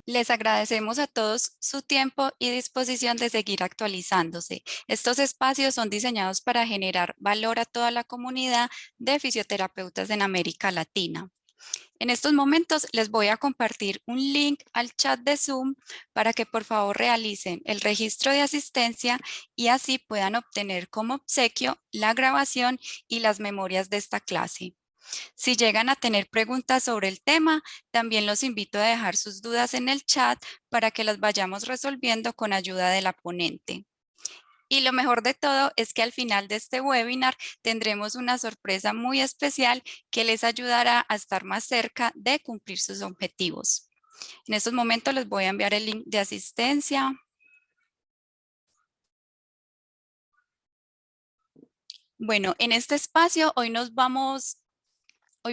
Les agradecemos a todos su tiempo y disposición de seguir actualizándose. Estos espacios son diseñados para generar valor a toda la comunidad de fisioterapeutas en América Latina. En estos momentos les voy a compartir un link al chat de Zoom para que por favor realicen el registro de asistencia y así puedan obtener como obsequio la grabación y las memorias de esta clase. Si llegan a tener preguntas sobre el tema, también los invito a dejar sus dudas en el chat para que las vayamos resolviendo con ayuda de la ponente. Y lo mejor de todo es que al final de este webinar tendremos una sorpresa muy especial que les ayudará a estar más cerca de cumplir sus objetivos. En estos momentos les voy a enviar el link de asistencia. Bueno, en este espacio hoy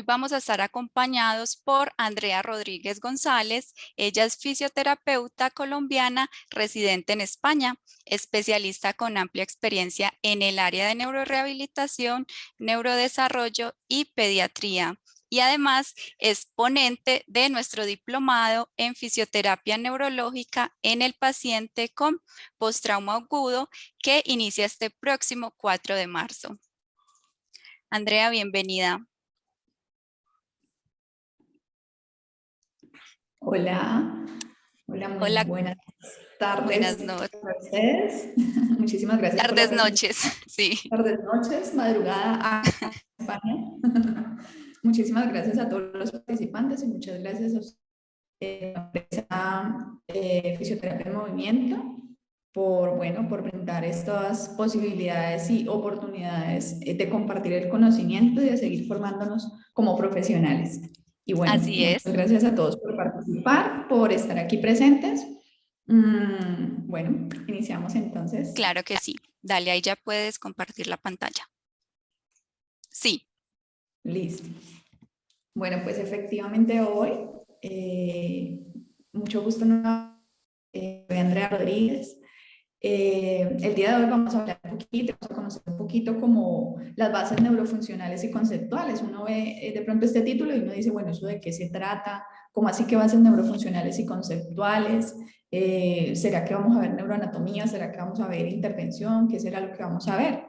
vamos a estar acompañados por Andrea Rodríguez González. Ella es fisioterapeuta colombiana residente en España, especialista con amplia experiencia en el área de neurorehabilitación, neurodesarrollo y pediatría. Y además es ponente de nuestro diplomado en fisioterapia neurológica en el paciente con postrauma agudo que inicia este próximo 4 de marzo. Andrea, bienvenida. Hola, muy Hola, buenas tardes buenas noches. para ustedes. Muchísimas gracias por la Tardes, presentación. noches, sí. Tardes, noches, madrugada a España. Muchísimas gracias a todos los participantes y muchas gracias a ustedes, Fisioterapia en Movimiento, por brindar estas posibilidades y oportunidades de compartir el conocimiento y de seguir formándonos como profesionales. Y bueno, Así muchas es. gracias a todos por participar, por estar aquí presentes. Bueno, iniciamos entonces. Claro que sí. Dale, ahí ya puedes compartir la pantalla. Sí. Listo. Bueno, pues efectivamente hoy, mucho gusto, soy Andrea Rodríguez. El día de hoy vamos a hablar un poquito, vamos a conocer un poquito como las bases neurofuncionales y conceptuales. Uno ve de pronto este título y uno dice, bueno, ¿eso de qué se trata? ¿Cómo así que bases neurofuncionales y conceptuales? ¿Será que vamos a ver neuroanatomía? ¿Será que vamos a ver intervención? ¿Qué será lo que vamos a ver?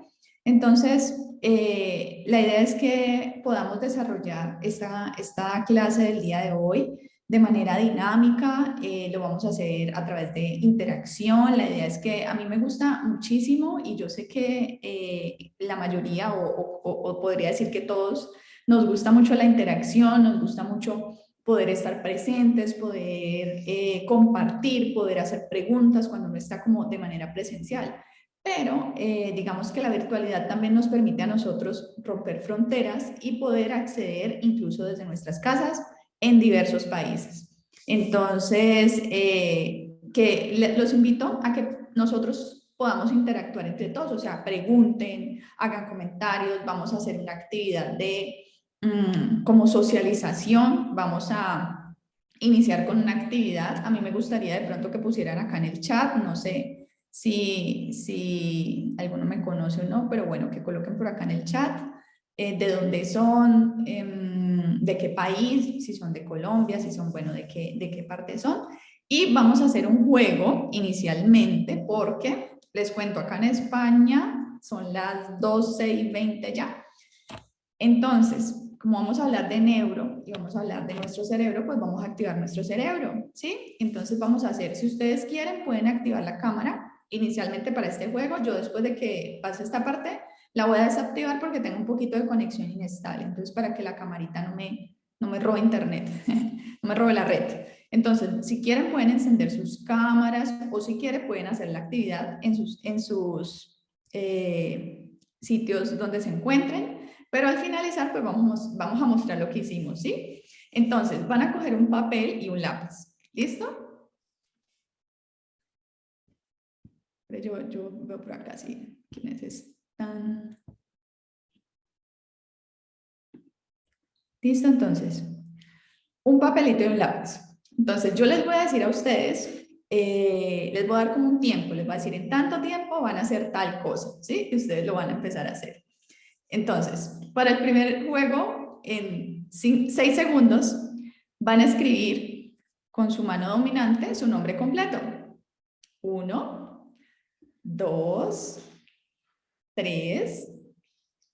Entonces, la idea es que podamos desarrollar esta clase del día de hoy de manera dinámica, lo vamos a hacer a través de interacción. La idea es que a mí me gusta muchísimo y yo sé que la mayoría o podría decir que todos nos gusta mucho la interacción, nos gusta mucho poder estar presentes, poder compartir, poder hacer preguntas cuando uno está como de manera presencial. Pero digamos que la virtualidad también nos permite a nosotros romper fronteras y poder acceder incluso desde nuestras casas en diversos países. Entonces, los invito a que nosotros podamos interactuar entre todos, o sea, pregunten, hagan comentarios, vamos a hacer una actividad de como socialización, vamos a iniciar con una actividad. A mí me gustaría de pronto que pusieran acá en el chat, no sé si alguno me conoce o no, pero bueno, que coloquen por acá en el chat de dónde son, de qué país, si son de Colombia, si son, bueno, de qué parte son. Y vamos a hacer un juego inicialmente porque, les cuento, acá en España son las 12:20 ya. Entonces, como vamos a hablar de neuro y vamos a hablar de nuestro cerebro, pues vamos a activar nuestro cerebro, ¿sí? Entonces vamos a hacer, si ustedes quieren, pueden activar la cámara inicialmente para este juego. Yo después de que pase esta parte, la voy a desactivar porque tengo un poquito de conexión inestable. Entonces, para que la camarita no me robe internet, no me robe la red. Entonces, si quieren, pueden encender sus cámaras o si quieren, pueden hacer la actividad en sus sitios donde se encuentren. Pero al finalizar, pues vamos a mostrar lo que hicimos, ¿sí? Entonces, van a coger un papel y un lápiz. ¿Listo? Yo veo por acá, sí. ¿Quiénes están? ¿Listo? Entonces, un papelito y un lápiz. Entonces, yo les voy a decir a ustedes, les voy a dar como un tiempo, les voy a decir, en tanto tiempo van a hacer tal cosa, ¿sí? Y ustedes lo van a empezar a hacer. Entonces, para el primer juego, en 6 segundos, van a escribir con su mano dominante su nombre completo. 1, 2, 3,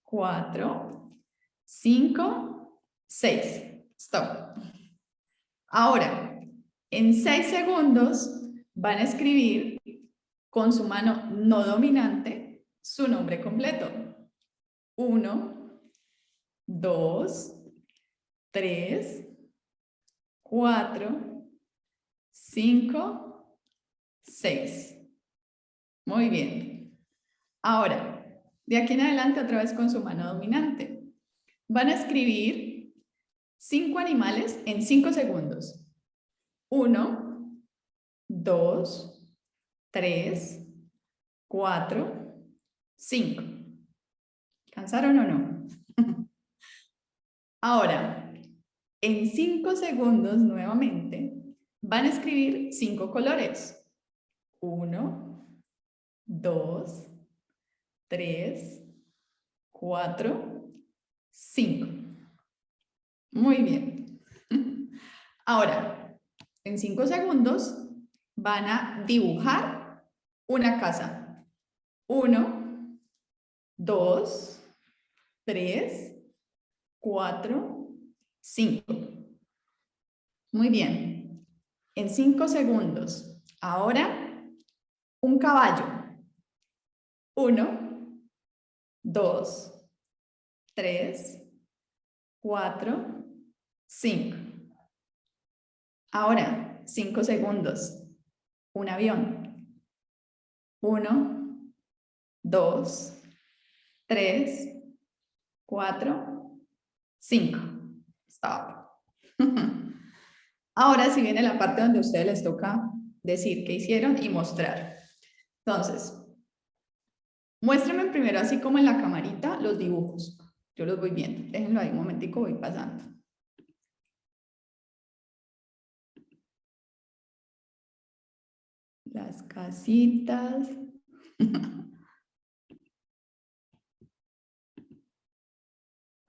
4, 5, 6. Stop. Ahora, en 6 segundos van a escribir con su mano no dominante su nombre completo. 1, 2, 3, 4, 5, 6. Muy bien. Ahora, de aquí en adelante otra vez con su mano dominante. Van a escribir 5 animales en 5 segundos. 1, 2, 3, 4, 5. ¿Cansaron o no? Ahora, en 5 segundos nuevamente van a escribir 5 colores. 1, 2, 3, 4, 5. Muy bien. Ahora, en 5 segundos van a dibujar una casa. 1, 2, 3, 4, 5. Muy bien. En 5 segundos. Ahora, un caballo. 1, 2, 3, 4, 5. Ahora, 5 segundos. Un avión. 1, 2, 3, 4, 5. Stop. Ahora sí viene la parte donde a ustedes les toca decir qué hicieron y mostrar. Entonces, muéstrenme primero así como en la camarita los dibujos. Yo los voy viendo. Déjenlo ahí un momentico, voy pasando. Las casitas.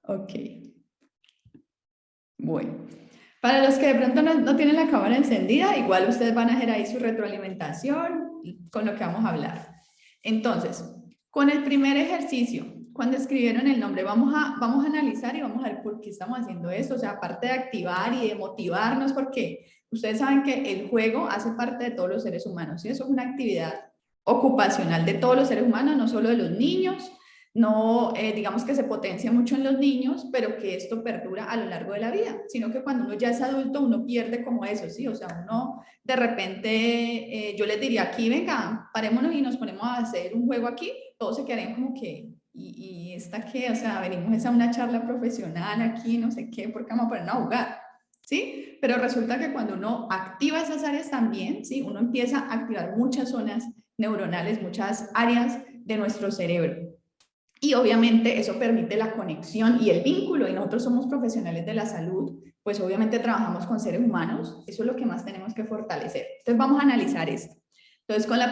Ok. Bueno. Para los que de pronto no tienen la cámara encendida, igual ustedes van a hacer ahí su retroalimentación con lo que vamos a hablar. Entonces, con el primer ejercicio, cuando escribieron el nombre, vamos a analizar y vamos a ver por qué estamos haciendo esto. O sea, aparte de activar y de motivarnos, porque ustedes saben que el juego hace parte de todos los seres humanos, y eso es una actividad ocupacional de todos los seres humanos, no solo de los niños. No, digamos que se potencia mucho en los niños, pero que esto perdura a lo largo de la vida, sino que cuando uno ya es adulto, uno pierde como eso, ¿sí? O sea, uno de repente, yo les diría aquí, venga, parémonos y nos ponemos a hacer un juego aquí, todos se quedarían como que, ¿y esta qué? O sea, venimos a una charla profesional aquí, no sé qué, porque vamos a ponernos a jugar, ¿sí? Pero resulta que cuando uno activa esas áreas también, ¿sí? Uno empieza a activar muchas zonas neuronales, muchas áreas de nuestro cerebro. Y obviamente eso permite la conexión y el vínculo, y nosotros somos profesionales de la salud, pues obviamente trabajamos con seres humanos, eso es lo que más tenemos que fortalecer. Entonces vamos a analizar esto. Entonces con el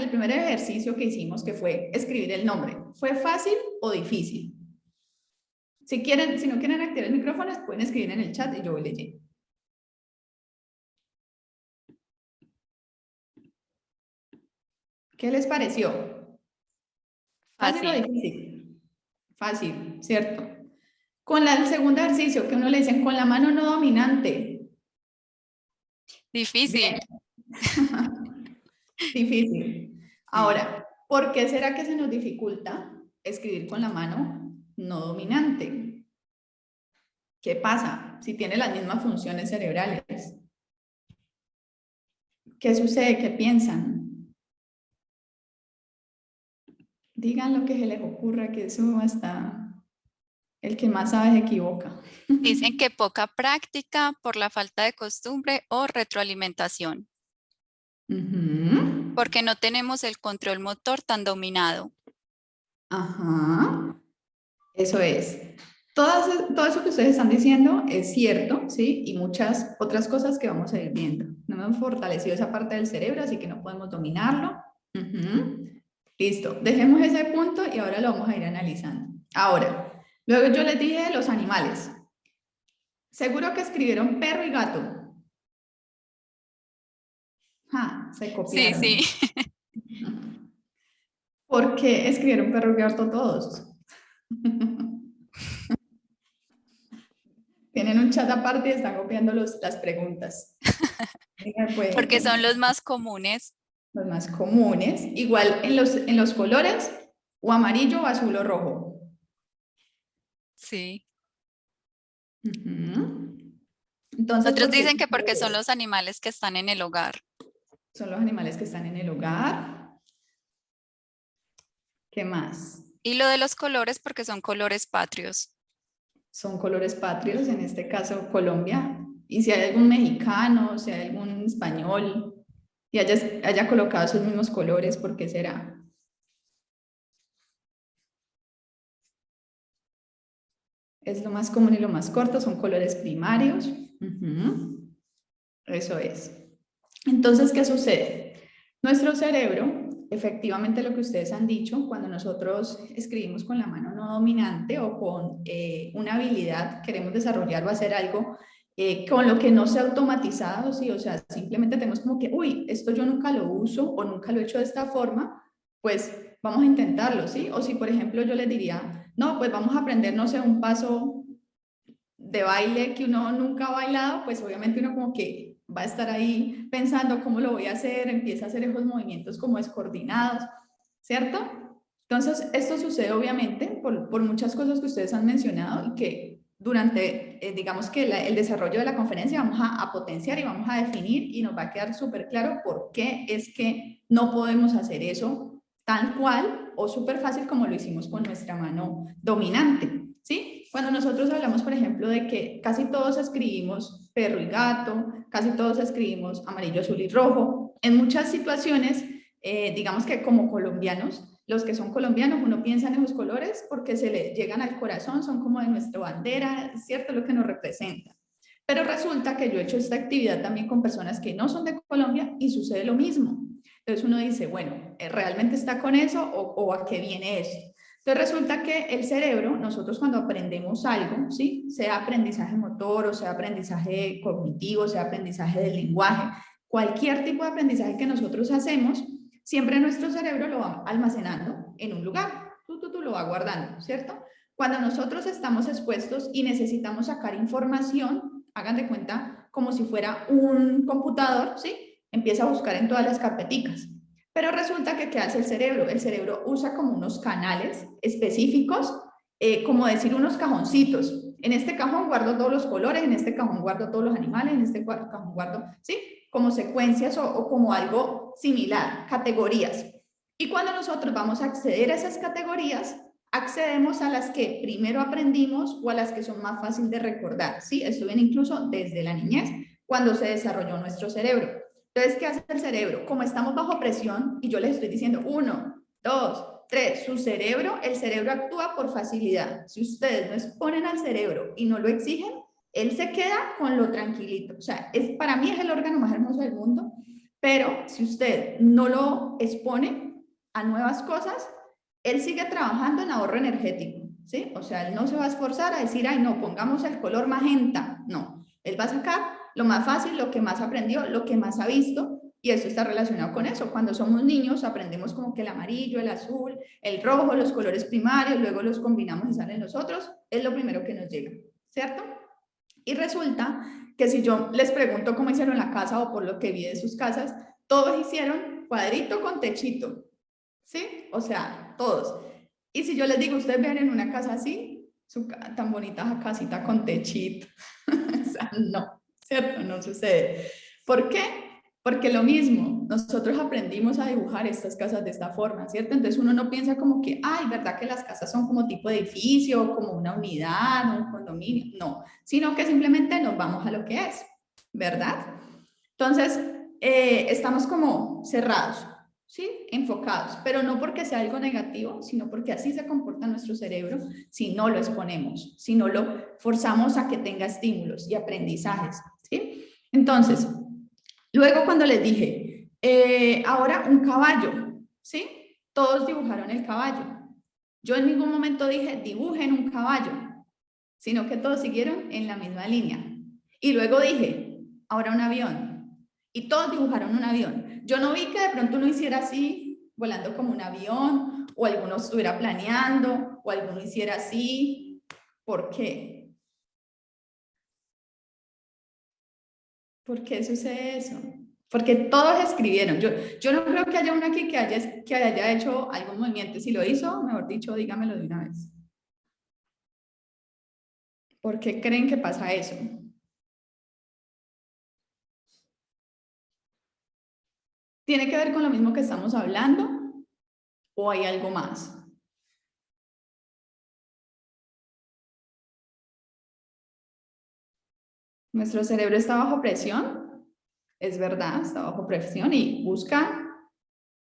primer ejercicio que hicimos, que fue escribir el nombre, ¿fue fácil o difícil? Si no quieren activar el micrófono, pueden escribir en el chat y yo voy leyendo. ¿Qué les pareció? ¿Fácil o difícil? Fácil, ¿cierto? Con el segundo ejercicio, que uno le dicen con la mano no dominante. Difícil. Difícil. Ahora, ¿por qué será que se nos dificulta escribir con la mano no dominante? ¿Qué pasa si tiene las mismas funciones cerebrales? ¿Qué sucede? ¿Qué piensan? Digan lo que se les ocurra, que eso hasta el que más sabe se equivoca. Dicen que poca práctica por la falta de costumbre o retroalimentación. Porque no tenemos el control motor tan dominado. Ajá. Eso es. Todo eso que ustedes están diciendo es cierto, ¿sí? Y muchas otras cosas que vamos a ir viendo. No hemos fortalecido esa parte del cerebro, así que no podemos dominarlo. Listo. Dejemos ese punto y ahora lo vamos a ir analizando. Ahora, luego yo les dije los animales. Seguro que escribieron perro y gato. Se Sí, sí. copiaron. ¿Por qué escribieron perro gato todos? Tienen un chat aparte y están copiando las preguntas. Porque Pues, son los más comunes. los más comunes. Igual en los colores, o amarillo, o azul o rojo. Sí. Entonces, Otros ¿por qué dicen que porque son los animales que están en el hogar. son los animales que están en el hogar? ¿Qué más? Y lo de los colores porque son colores patrios. Son colores patrios, en este caso Colombia. Y si hay algún mexicano, si hay algún español y haya colocado esos mismos colores, ¿por qué será? Es lo más común y lo más corto, son colores primarios. Eso es. Entonces, ¿qué sucede? Nuestro cerebro, efectivamente lo que ustedes han dicho, cuando nosotros escribimos con la mano no dominante o con una habilidad, queremos desarrollar o hacer algo con lo que no sea automatizado, ¿sí? O sea, simplemente tenemos como que, uy, esto yo nunca lo uso o nunca lo he hecho de esta forma, pues vamos a intentarlo, ¿sí? O si, por ejemplo, yo les diría, no, pues vamos a aprender, no sé, un paso de baile que uno nunca ha bailado, pues obviamente uno como que va a estar ahí pensando cómo lo voy a hacer, empieza a hacer esos movimientos como descoordinados, ¿cierto? Entonces, esto sucede obviamente por muchas cosas que ustedes han mencionado y que durante, digamos que el desarrollo de la conferencia vamos a potenciar y vamos a definir y nos va a quedar súper claro por qué es que no podemos hacer eso tal cual o súper fácil como lo hicimos con nuestra mano dominante, ¿sí? Cuando nosotros hablamos, por ejemplo, de que casi todos escribimos perro y gato, casi todos escribimos amarillo, azul y rojo, en muchas situaciones, digamos que como colombianos, los que son colombianos, uno piensa en esos colores porque se le llegan al corazón, son como de nuestra bandera, es cierto lo que nos representa. Pero resulta que yo he hecho esta actividad también con personas que no son de Colombia y sucede lo mismo. Entonces uno dice, bueno, ¿realmente está con eso o a qué viene esto? Entonces resulta que el cerebro, nosotros cuando aprendemos algo, ¿sí? Sea aprendizaje motor o sea aprendizaje cognitivo, sea aprendizaje del lenguaje, cualquier tipo de aprendizaje que nosotros hacemos, siempre nuestro cerebro lo va almacenando en un lugar, tú lo va guardando, ¿cierto? Cuando nosotros estamos expuestos y necesitamos sacar información, hagan de cuenta como si fuera un computador, ¿sí? Empieza a buscar en todas las carpeticas. Pero resulta que ¿qué hace el cerebro? El cerebro usa como unos canales específicos, como decir unos cajoncitos. En este cajón guardo todos los colores, en este cajón guardo todos los animales, en este cajón guardo, ¿sí? Como secuencias o como algo similar, categorías. Y cuando nosotros vamos a acceder a esas categorías, accedemos a las que primero aprendimos o a las que son más fáciles de recordar, ¿sí? Esto viene incluso desde la niñez, cuando se desarrolló nuestro cerebro. Entonces, ¿qué hace el cerebro? Como estamos bajo presión y yo les estoy diciendo 1, 2, 3, el cerebro actúa por facilidad. Si ustedes no exponen al cerebro y no lo exigen, él se queda con lo tranquilito. O sea, para mí es el órgano más hermoso del mundo, pero si usted no lo expone a nuevas cosas, él sigue trabajando en ahorro energético, ¿sí? O sea, él no se va a esforzar a decir, ay, no, pongamos el color magenta. No, él va a sacar lo más fácil, lo que más aprendió, lo que más ha visto, y eso está relacionado con eso. Cuando somos niños aprendemos como que el amarillo, el azul, el rojo, los colores primarios, luego los combinamos y salen los otros, es lo primero que nos llega, ¿cierto? Y resulta que si yo les pregunto cómo hicieron la casa o por lo que vi de sus casas, todos hicieron cuadrito con techito, ¿sí? O sea, todos. Y si yo les digo, ustedes ven en una casa así, tan bonita casita con techito, o sea, no, ¿cierto? No sucede. ¿Por qué? Porque lo mismo, nosotros aprendimos a dibujar estas casas de esta forma, ¿cierto? Entonces uno no piensa como que, ay, ¿verdad que las casas son como tipo de edificio, como una unidad, un condominio? No, sino que simplemente nos vamos a lo que es, ¿verdad? Entonces, estamos como cerrados, ¿sí? Enfocados, pero no porque sea algo negativo, sino porque así se comporta nuestro cerebro si no lo exponemos, si no lo forzamos a que tenga estímulos y aprendizajes, ¿sí? Entonces, luego cuando les dije, ahora un caballo, ¿sí? Todos dibujaron el caballo. Yo en ningún momento dije, dibujen un caballo, sino que todos siguieron en la misma línea. Y luego dije, ahora un avión. y todos dibujaron un avión. Yo no vi que de pronto uno hiciera así, volando como un avión, o alguno estuviera planeando, o alguno hiciera así. ¿Por qué? ¿Por qué sucede eso? Porque todos escribieron. Yo no creo que haya uno aquí que haya hecho algún movimiento. Si lo hizo, mejor dicho, dígamelo de una vez. ¿Por qué creen que pasa eso? ¿Tiene que ver con lo mismo que estamos hablando? ¿O hay algo más? Nuestro cerebro está bajo presión, es verdad, está bajo presión y busca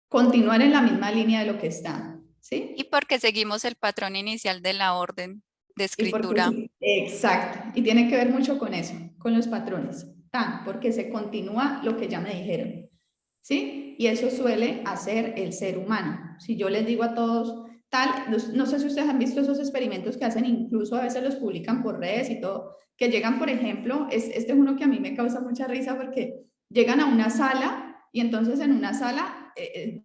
continuar en la misma línea de lo que está, ¿sí? Y porque seguimos el patrón inicial de la orden de Y porque escritura. sí, exacto, y tiene que ver mucho con eso, con los patrones, porque se continúa lo que ya me dijeron, ¿sí? Y eso suele hacer el ser humano. Si yo les digo a todos, no sé si ustedes han visto esos experimentos que hacen, incluso a veces los publican por redes y todo, que llegan, por ejemplo, este es uno que a mí me causa mucha risa porque llegan a una sala y entonces en una sala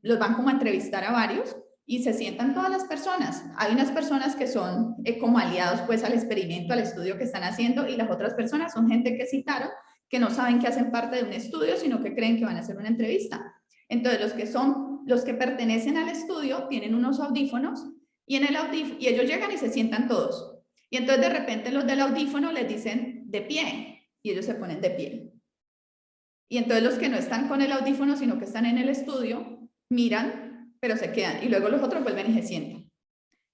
los van como a entrevistar a varios y se sientan todas las personas. Hay unas personas que son como aliados pues al experimento, al estudio que están haciendo, y las otras personas son gente que citaron, que no saben que hacen parte de un estudio, sino que creen que van a hacer una entrevista. Entonces los que pertenecen al estudio tienen unos audífonos y y ellos llegan y se sientan todos. Y entonces de repente los del audífono les dicen de pie y ellos se ponen de pie. Y entonces los que no están con el audífono, sino que están en el estudio, miran, pero se quedan. Y luego los otros vuelven y se sientan.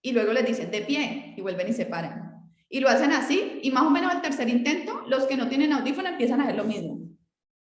Y luego les dicen de pie y vuelven y se paran. Y lo hacen así, y más o menos al tercer intento, los que no tienen audífono empiezan a hacer lo mismo.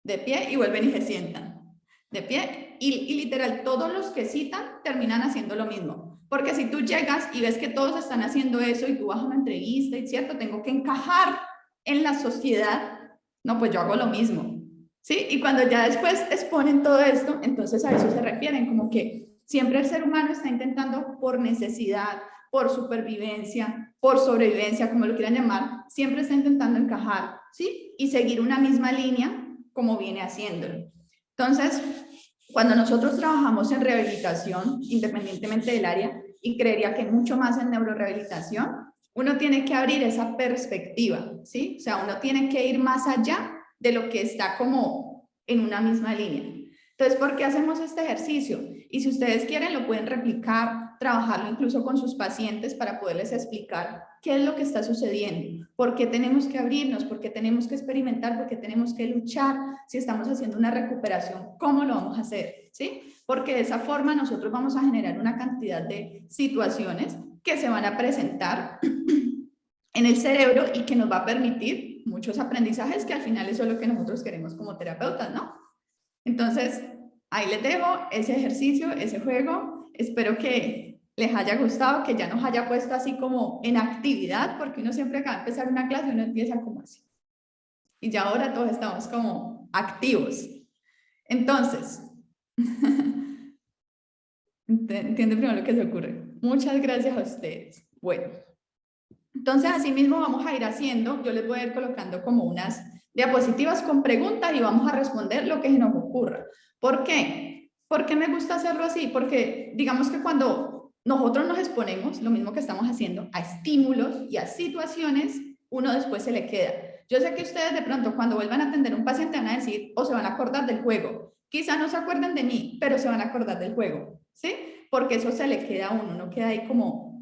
De pie y vuelven y se sientan. De pie, y literal, todos los que citan terminan haciendo lo mismo. Porque si tú llegas y ves que todos están haciendo eso y tú vas a una entrevista y cierto, tengo que encajar en la sociedad, no, pues yo hago lo mismo. ¿Sí? Y cuando ya después exponen todo esto, entonces a eso se refieren, como que siempre el ser humano está intentando por necesidad, por supervivencia, por sobrevivencia, como lo quieran llamar, siempre está intentando encajar, ¿sí? Y seguir una misma línea como viene haciéndolo. Entonces, cuando nosotros trabajamos en rehabilitación, independientemente del área, y creería que mucho más en neurorehabilitación, uno tiene que abrir esa perspectiva, ¿sí? O sea, uno tiene que ir más allá de lo que está como en una misma línea. Entonces, ¿por qué hacemos este ejercicio? Y si ustedes quieren, lo pueden replicar, trabajarlo incluso con sus pacientes para poderles explicar qué es lo que está sucediendo, por qué tenemos que abrirnos, por qué tenemos que experimentar, por qué tenemos que luchar, si estamos haciendo una recuperación, ¿cómo lo vamos a hacer? ¿Sí? Porque de esa forma nosotros vamos a generar una cantidad de situaciones que se van a presentar en el cerebro y que nos va a permitir muchos aprendizajes que al final eso es lo que nosotros queremos como terapeutas, ¿no? Entonces, ahí les dejo ese ejercicio, ese juego. Espero que les haya gustado, que ya nos haya puesto así como en actividad, porque uno siempre acaba de empezar una clase y uno empieza como así. Y ya ahora todos estamos como activos. Entonces, entiende primero lo que se ocurre. Muchas gracias a ustedes. Bueno, entonces así mismo vamos a ir haciendo, yo les voy a ir colocando como unas diapositivas con preguntas y vamos a responder lo que se nos ocurra. ¿Por qué? ¿Por qué me gusta hacerlo así? Porque digamos que cuando nosotros nos exponemos, lo mismo que estamos haciendo, a estímulos y a situaciones, uno después se le queda. Yo sé que ustedes de pronto cuando vuelvan a atender a un paciente van a decir o se van a acordar del juego. Quizá no se acuerden de mí, pero se van a acordar del juego, ¿sí? Porque eso se le queda a uno, no queda ahí como...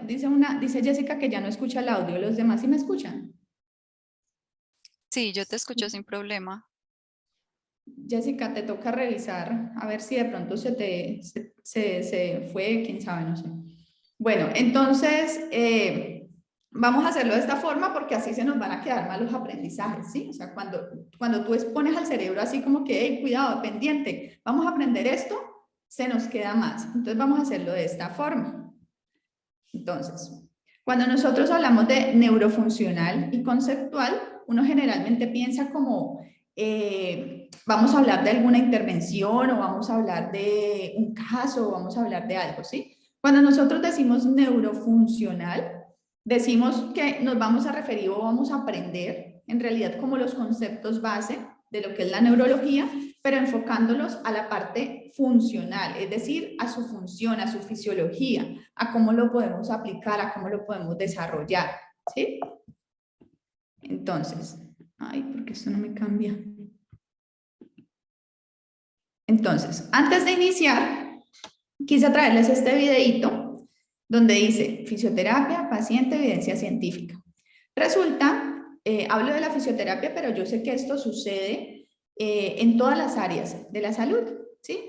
dice Jessica que ya no escucha el audio, ¿los demás sí me escuchan? Sí, yo te escucho sin problema. Jessica, te toca revisar, a ver si de pronto se fue, quién sabe, no sé. Bueno, entonces vamos a hacerlo de esta forma porque así se nos van a quedar más los aprendizajes, ¿sí? O sea, cuando tú expones al cerebro así como que, hey, cuidado, pendiente, vamos a aprender esto, se nos queda más. Entonces vamos a hacerlo de esta forma. Entonces, cuando nosotros hablamos de neurofuncional y conceptual, uno generalmente piensa como, vamos a hablar de alguna intervención o vamos a hablar de un caso o vamos a hablar de algo, ¿sí? Cuando nosotros decimos neurofuncional, decimos que nos vamos a referir o vamos a aprender en realidad como los conceptos base de lo que es la neurología, pero enfocándolos a la parte funcional, es decir, a su función, a su fisiología, a cómo lo podemos aplicar, a cómo lo podemos desarrollar, ¿sí? Entonces, ay, porque esto no me cambia. Entonces, antes de iniciar, quise traerles este videito donde dice fisioterapia, paciente, evidencia científica. Resulta, hablo de la fisioterapia, pero yo sé que esto sucede en todas las áreas de la salud, ¿sí?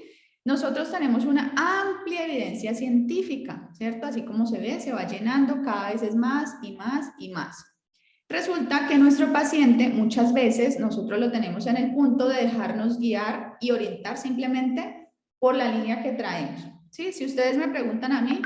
Nosotros tenemos una amplia evidencia científica, ¿cierto? Así como se ve, se va llenando, cada vez es más y más y más. Resulta que nuestro paciente muchas veces nosotros lo tenemos en el punto de dejarnos guiar y orientar simplemente por la línea que traemos, ¿sí? Si ustedes me preguntan a mí,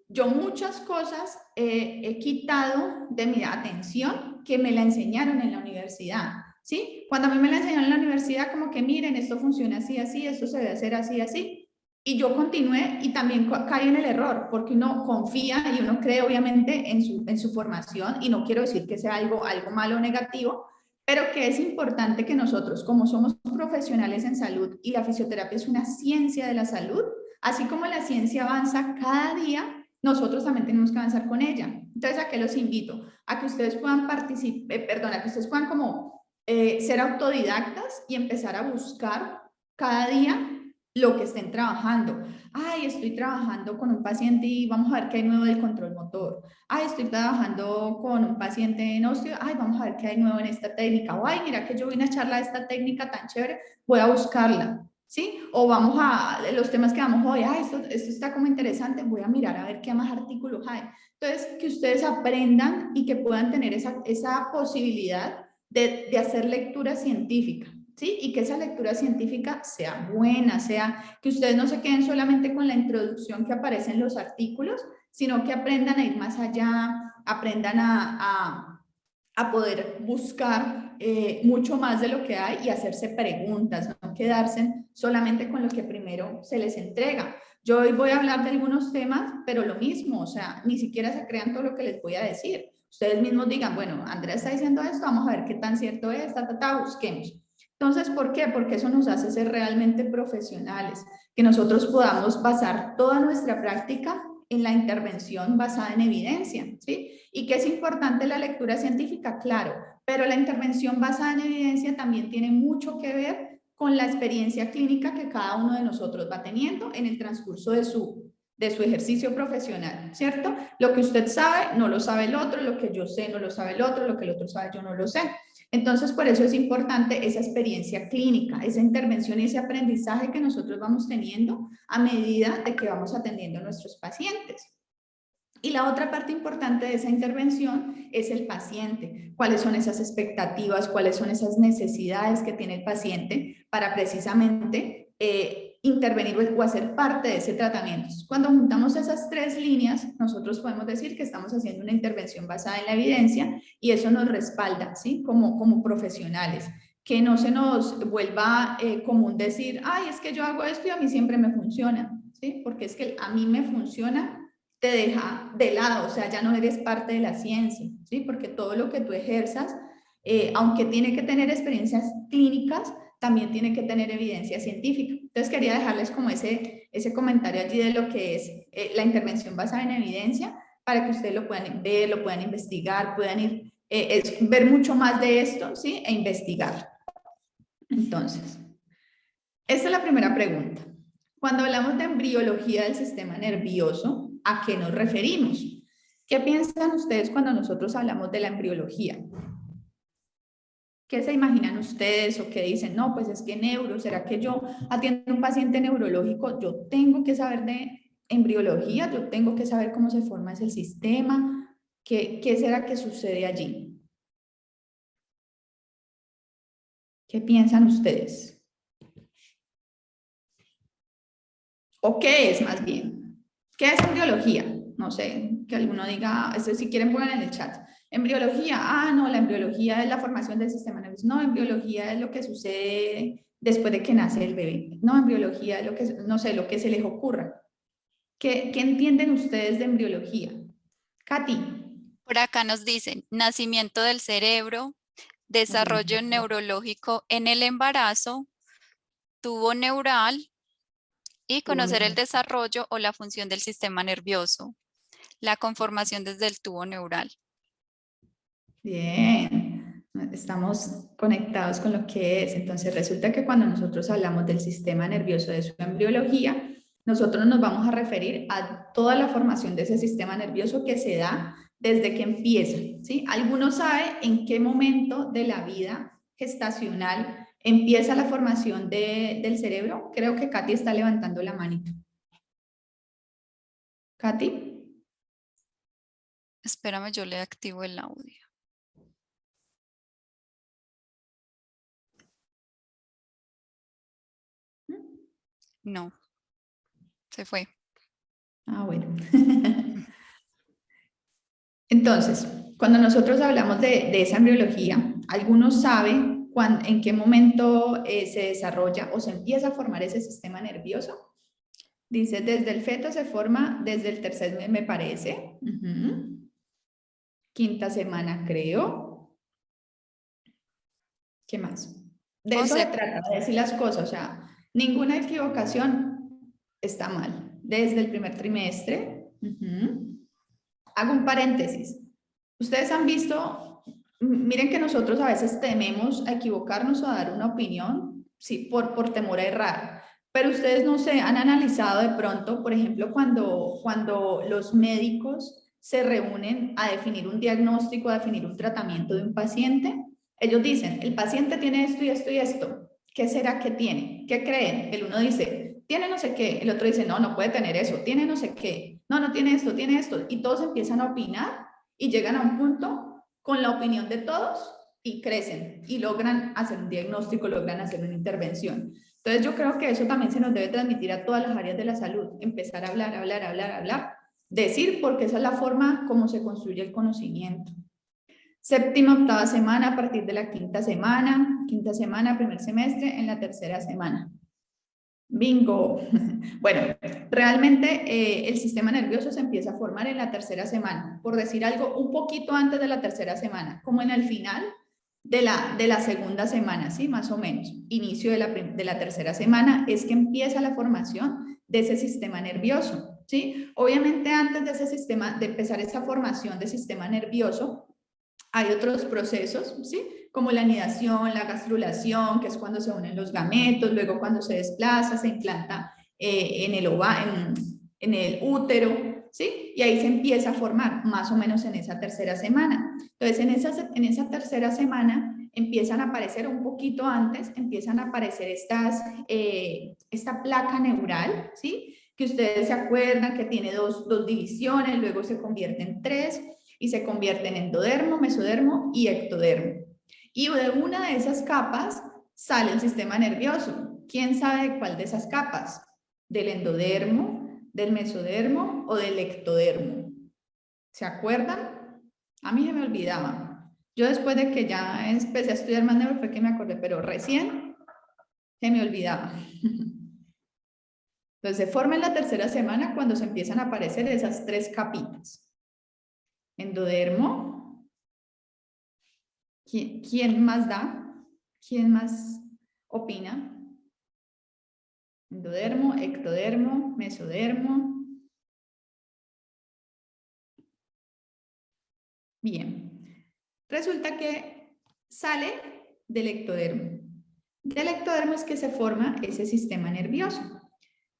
yo muchas cosas he quitado de mi atención que me la enseñaron en la universidad, ¿sí? Cuando a mí me la enseñaron en la universidad, como que miren, esto funciona así, así, esto se debe hacer así, así. Y yo continué y también caí en el error, porque uno confía y uno cree obviamente en su formación, y no quiero decir que sea algo malo o negativo, pero que es importante que nosotros, como somos profesionales en salud y la fisioterapia es una ciencia de la salud, así como la ciencia avanza cada día, nosotros también tenemos que avanzar con ella. Entonces, ¿a qué los invito? A que ustedes puedan participar, a que ustedes puedan como ser autodidactas y empezar a buscar cada día lo que estén trabajando. Ay, estoy trabajando con un paciente y vamos a ver qué hay nuevo del control motor. Ay, estoy trabajando con un paciente en osteo. Ay, vamos a ver qué hay nuevo en esta técnica. O ay, mira que yo vi una charla de esta técnica tan chévere, voy a buscarla. ¿Sí? O vamos a los temas que vamos hoy. Ay, esto está como interesante, voy a mirar a ver qué más artículos hay. Entonces, que ustedes aprendan y que puedan tener esa posibilidad de hacer lectura científica. ¿Sí? Y que esa lectura científica sea buena, sea que ustedes no se queden solamente con la introducción que aparece en los artículos, sino que aprendan a ir más allá, aprendan a poder buscar mucho más de lo que hay y hacerse preguntas, no quedarse solamente con lo que primero se les entrega. Yo hoy voy a hablar de algunos temas, pero lo mismo, o sea, ni siquiera se crean todo lo que les voy a decir. Ustedes mismos digan, bueno, Andrea está diciendo esto, vamos a ver qué tan cierto es, busquemos. Entonces, ¿por qué? Porque eso nos hace ser realmente profesionales, que nosotros podamos basar toda nuestra práctica en la intervención basada en evidencia, ¿sí? Y que es importante la lectura científica, claro, pero la intervención basada en evidencia también tiene mucho que ver con la experiencia clínica que cada uno de nosotros va teniendo en el transcurso de su ejercicio profesional, ¿cierto? Lo que usted sabe, no lo sabe el otro, lo que yo sé, no lo sabe el otro, lo que el otro sabe, yo no lo sé. Entonces, por eso es importante esa experiencia clínica, esa intervención y ese aprendizaje que nosotros vamos teniendo a medida de que vamos atendiendo a nuestros pacientes. Y la otra parte importante de esa intervención es el paciente. ¿Cuáles son esas expectativas? ¿Cuáles son esas necesidades que tiene el paciente para precisamente intervenir o hacer parte de ese tratamiento? Cuando juntamos esas tres líneas, nosotros podemos decir que estamos haciendo una intervención basada en la evidencia y eso nos respalda, ¿sí? Como profesionales. Que no se nos vuelva común decir, ay, es que yo hago esto y a mí siempre me funciona, ¿sí? Porque es que a mí me funciona te deja de lado, o sea, ya no eres parte de la ciencia, ¿sí? Porque todo lo que tú ejerzas, aunque tiene que tener experiencias clínicas, también tiene que tener evidencia científica. Entonces quería dejarles como ese comentario allí de lo que es la intervención basada en evidencia, para que ustedes lo puedan ver, lo puedan investigar, puedan ir, ver mucho más de esto, ¿sí? E investigar. Entonces, esta es la primera pregunta. Cuando hablamos de embriología del sistema nervioso, ¿a qué nos referimos? ¿Qué piensan ustedes cuando nosotros hablamos de la embriología? ¿Qué se imaginan ustedes o qué dicen? No, pues es que neuro, ¿será que yo atiendo a un paciente neurológico? Yo tengo que saber de embriología, yo tengo que saber cómo se forma ese sistema. ¿Qué será que sucede allí? ¿Qué piensan ustedes? ¿O qué es más bien? ¿Qué es embriología? No sé, que alguno diga, esto si quieren pongan en el chat. Embriología, no, la embriología es la formación del sistema nervioso. No, embriología es lo que sucede después de que nace el bebé. No, embriología es lo que, no sé, lo que se les ocurra. ¿Qué entienden ustedes de embriología? Katy. Por acá nos dicen nacimiento del cerebro, desarrollo neurológico en el embarazo, tubo neural y conocer el desarrollo o la función del sistema nervioso, la conformación desde el tubo neural. Bien, estamos conectados con lo que es. Entonces resulta que cuando nosotros hablamos del sistema nervioso de su embriología, nosotros nos vamos a referir a toda la formación de ese sistema nervioso que se da desde que empieza, ¿sí? ¿Alguno sabe en qué momento de la vida gestacional empieza la formación del cerebro? Creo que Katy está levantando la manito. ¿Katy? Espérame, yo le activo el audio. No, se fue. Ah, bueno. Entonces, cuando nosotros hablamos de esa embriología, ¿algunos saben en qué momento se desarrolla o se empieza a formar ese sistema nervioso? Dice, desde el feto se forma desde el tercer mes, me parece. Quinta semana, creo. ¿Qué más? De eso se trata, de decir las cosas. O sea, ninguna equivocación está mal. Desde el primer trimestre. Hago un paréntesis. Ustedes han visto, miren que nosotros a veces tememos a equivocarnos o a dar una opinión, sí, por temor a errar. Pero ustedes no se han analizado de pronto, por ejemplo, cuando los médicos se reúnen a definir un diagnóstico, a definir un tratamiento de un paciente, ellos dicen, el paciente tiene esto y esto y esto. ¿Qué será que tiene? ¿Qué creen? El uno dice, tiene no sé qué. El otro dice, no, no puede tener eso. Tiene no sé qué. No, no tiene esto, tiene esto. Y todos empiezan a opinar y llegan a un punto con la opinión de todos y crecen y logran hacer un diagnóstico, logran hacer una intervención. Entonces yo creo que eso también se nos debe transmitir a todas las áreas de la salud, empezar a hablar, decir, porque esa es la forma como se construye el conocimiento. Séptima, octava semana a partir de la quinta semana, primer semestre, en la tercera semana. Bingo. Bueno, realmente el sistema nervioso se empieza a formar en la tercera semana, por decir algo, un poquito antes de la tercera semana, como en el final de la segunda semana, ¿sí? Más o menos. Inicio de la tercera semana es que empieza la formación de ese sistema nervioso, ¿sí? Obviamente antes de ese sistema, de empezar esa formación de sistema nervioso, hay otros procesos, ¿sí? Como la anidación, la gastrulación, que es cuando se unen los gametos, luego cuando se desplaza, se implanta en el útero, ¿sí? Y ahí se empieza a formar, más o menos en esa tercera semana. Entonces, en esa tercera semana empiezan a aparecer un poquito antes, empiezan a aparecer esta placa neural, ¿sí? Que ustedes se acuerdan que tiene dos divisiones, luego se convierte en tres, y se convierte en endodermo, mesodermo y ectodermo. Y de una de esas capas sale el sistema nervioso. ¿Quién sabe de cuál de esas capas? ¿Del endodermo, del mesodermo o del ectodermo? ¿Se acuerdan? A mí se me olvidaba. Yo después de que ya empecé a estudiar más neuro fue que me acordé, pero recién se me olvidaba. Entonces se forma en la tercera semana cuando se empiezan a aparecer esas tres capitas. Endodermo. ¿Quién más da? ¿Quién más opina? Endodermo, ectodermo, mesodermo. Bien. Resulta que sale del ectodermo. Del ectodermo es que se forma ese sistema nervioso.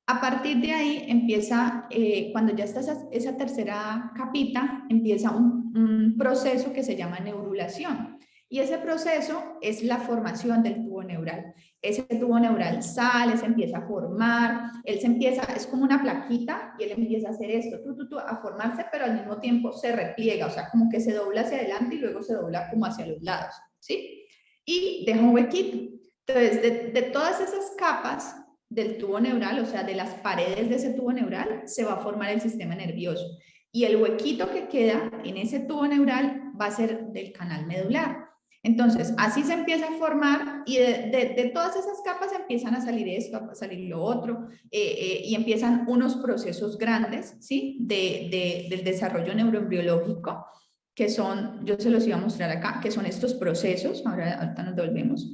A partir de ahí empieza, cuando ya está esa tercera capita, empieza un proceso que se llama neurulación. Y ese proceso es la formación del tubo neural. Ese tubo neural sale, se empieza a formar, es como una plaquita y él empieza a hacer esto, a formarse, pero al mismo tiempo se repliega, o sea, como que se dobla hacia adelante y luego se dobla como hacia los lados, ¿sí? Y deja un huequito. Entonces, de todas esas capas del tubo neural, o sea, de las paredes de ese tubo neural, se va a formar el sistema nervioso. Y el huequito que queda en ese tubo neural va a ser del canal medular. Entonces, así se empieza a formar y de todas esas capas empiezan a salir esto, a salir lo otro, y empiezan unos procesos grandes, ¿sí? Del desarrollo neuroembriológico. que son, yo se los iba a mostrar acá, que son estos procesos, ahorita nos devolvemos,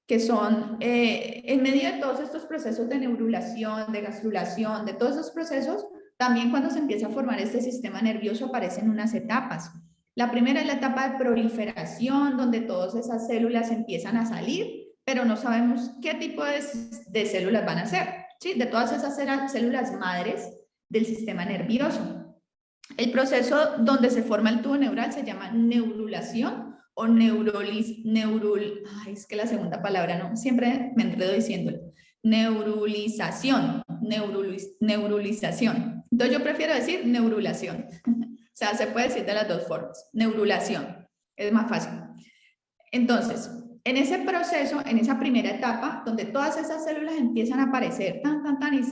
que son, en medio de todos estos procesos de neurulación, de gastrulación, de todos esos procesos, también cuando se empieza a formar este sistema nervioso aparecen unas etapas. La primera es la etapa de proliferación, donde todas esas células empiezan a salir, pero no sabemos qué tipo de células van a ser, ¿sí? De todas esas células madres del sistema nervioso. El proceso donde se forma el tubo neural se llama neurulación o es que la segunda palabra no, siempre me enredo diciéndolo. Neurulización. Entonces yo prefiero decir neurulación. O sea, se puede decir de las dos formas. Neurulación, es más fácil. Entonces, en ese proceso, en esa primera etapa, donde todas esas células empiezan a aparecer, y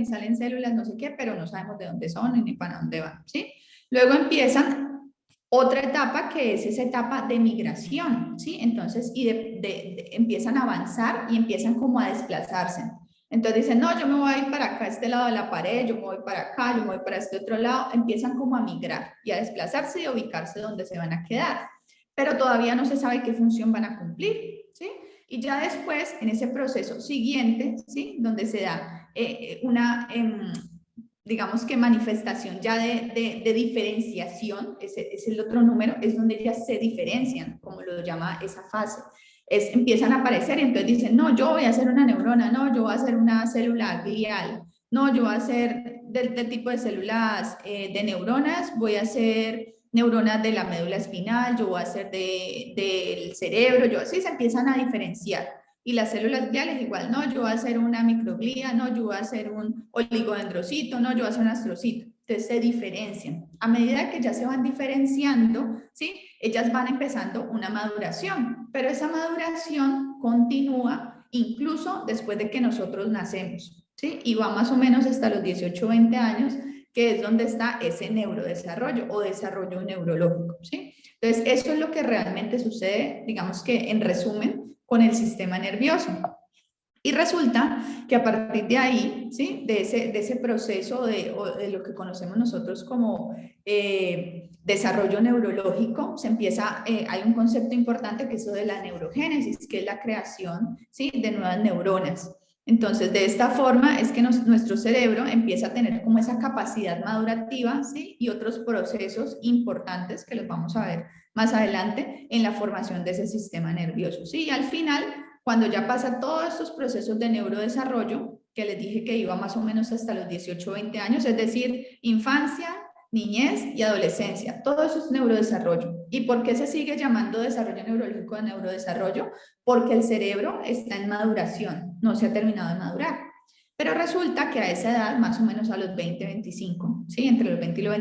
salen células, no sé qué, pero no sabemos de dónde son ni para dónde van, ¿sí? Luego empiezan otra etapa que es esa etapa de migración, ¿sí? Entonces, empiezan a avanzar y empiezan como a desplazarse. Entonces dicen, no, yo me voy a ir para acá, a este lado de la pared, yo me voy para acá, yo me voy para este otro lado. Empiezan como a migrar y a desplazarse y a ubicarse donde se van a quedar. Pero todavía no se sabe qué función van a cumplir, ¿sí? Y ya después, en ese proceso siguiente, ¿sí? Donde se da digamos que manifestación ya de diferenciación, es el otro número, es donde ellas se diferencian, como lo llama esa fase. Empiezan a aparecer y entonces dicen, no, yo voy a hacer una neurona, no, yo voy a hacer una célula glial, no, yo voy a hacer del tipo de células de neuronas, voy a hacer neuronas de la médula espinal, yo voy a hacer del cerebro, yo así se empiezan a diferenciar. Y las células gliales igual, no, yo voy a hacer una microglía, no, yo voy a hacer un oligodendrocito, no, yo voy a hacer un astrocito. Entonces se diferencian. A medida que ya se van diferenciando, ¿sí? Ellas van empezando una maduración, pero esa maduración continúa incluso después de que nosotros nacemos, ¿sí? Y va más o menos hasta los 18 o 20 años, que es donde está ese neurodesarrollo o desarrollo neurológico, ¿sí? Entonces, eso es lo que realmente sucede, digamos que en resumen, con el sistema nervioso. Y resulta que a partir de ahí, ¿sí? de ese proceso de lo que conocemos nosotros como desarrollo neurológico, se empieza, hay un concepto importante que es eso de la neurogénesis, que es la creación, ¿sí? de nuevas neuronas. Entonces, de esta forma es que nuestro cerebro empieza a tener como esa capacidad madurativa, ¿sí? Y otros procesos importantes que los vamos a ver más adelante en la formación de ese sistema nervioso, ¿sí? Y al final, cuando ya pasa todos estos procesos de neurodesarrollo, que les dije que iba más o menos hasta los 18 o 20 años, es decir, infancia, niñez y adolescencia, todo eso es neurodesarrollo. ¿Y por qué se sigue llamando desarrollo neurológico de neurodesarrollo? Porque el cerebro está en maduración, no se ha terminado de madurar. Pero resulta que a esa edad, más o menos a los 20, 25, ¿sí? Entre los 20 y los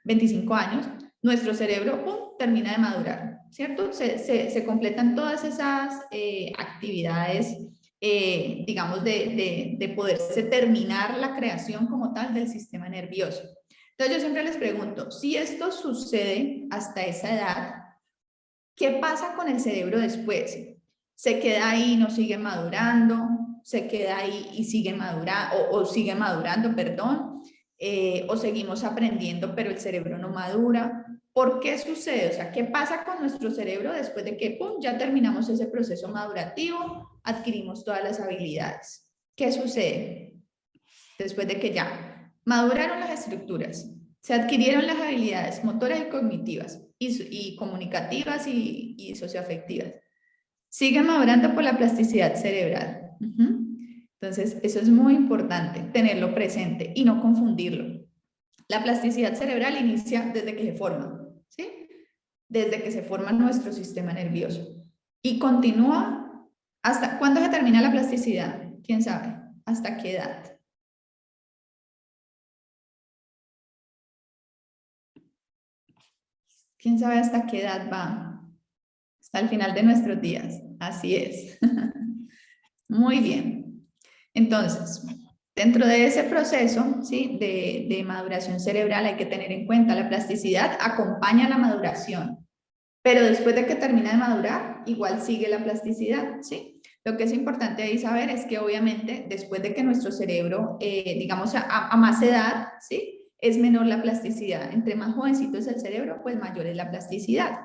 25 años, nuestro cerebro ¡pum!, termina de madurar, ¿cierto? Se completan todas esas actividades, digamos, de poderse terminar la creación como tal del sistema nervioso. Entonces yo siempre les pregunto, si esto sucede hasta esa edad, ¿qué pasa con el cerebro después? ¿Se queda ahí y no sigue madurando? ¿Se queda ahí y sigue madurando, o sigue madurando, perdón? ¿O seguimos aprendiendo pero el cerebro no madura? ¿Por qué sucede? O sea, ¿qué pasa con nuestro cerebro después de que ¡pum!, ya terminamos ese proceso madurativo, adquirimos todas las habilidades? ¿Qué sucede después de que ya maduraron las estructuras, se adquirieron las habilidades motoras y cognitivas y comunicativas y socioafectivas? Sigue madurando por la plasticidad cerebral. Entonces, eso es muy importante, tenerlo presente y no confundirlo. La plasticidad cerebral inicia desde que se forma, ¿sí? Desde que se forma nuestro sistema nervioso. Y continúa hasta... ¿Cuándo se termina la plasticidad? ¿Quién sabe? ¿Hasta qué edad? ¿Quién sabe hasta qué edad va? Hasta el final de nuestros días. Así es. Muy bien. Entonces, dentro de ese proceso, ¿sí?, de maduración cerebral hay que tener en cuenta la plasticidad acompaña la maduración, pero después de que termina de madurar, igual sigue la plasticidad, ¿sí? Lo que es importante ahí saber es que obviamente después de que nuestro cerebro, digamos a más edad, ¿sí?, es menor la plasticidad. Entre más jovencito es el cerebro, pues mayor es la plasticidad.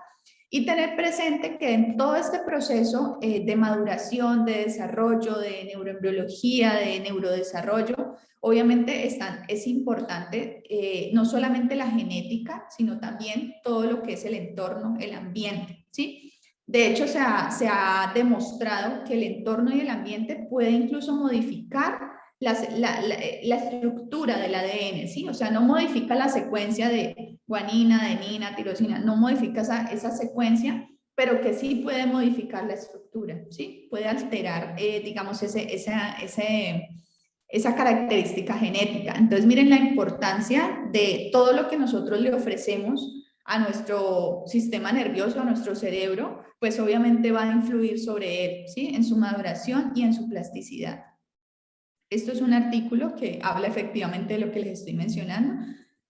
Y tener presente que en todo este proceso de maduración, de desarrollo, de neuroembriología, de neurodesarrollo, obviamente es importante no solamente la genética, sino también todo lo que es el entorno, el ambiente, ¿sí? De hecho, se ha demostrado que el entorno y el ambiente puede incluso modificar la estructura del ADN, ¿sí? O sea, no modifica la secuencia de guanina, adenina, tirosina, no modifica esa secuencia, pero que sí puede modificar la estructura, ¿sí? Puede alterar, digamos, esa característica genética. Entonces, miren la importancia de todo lo que nosotros le ofrecemos a nuestro sistema nervioso, a nuestro cerebro, pues obviamente va a influir sobre él, ¿sí? En su maduración y en su plasticidad. Esto es un artículo que habla efectivamente de lo que les estoy mencionando.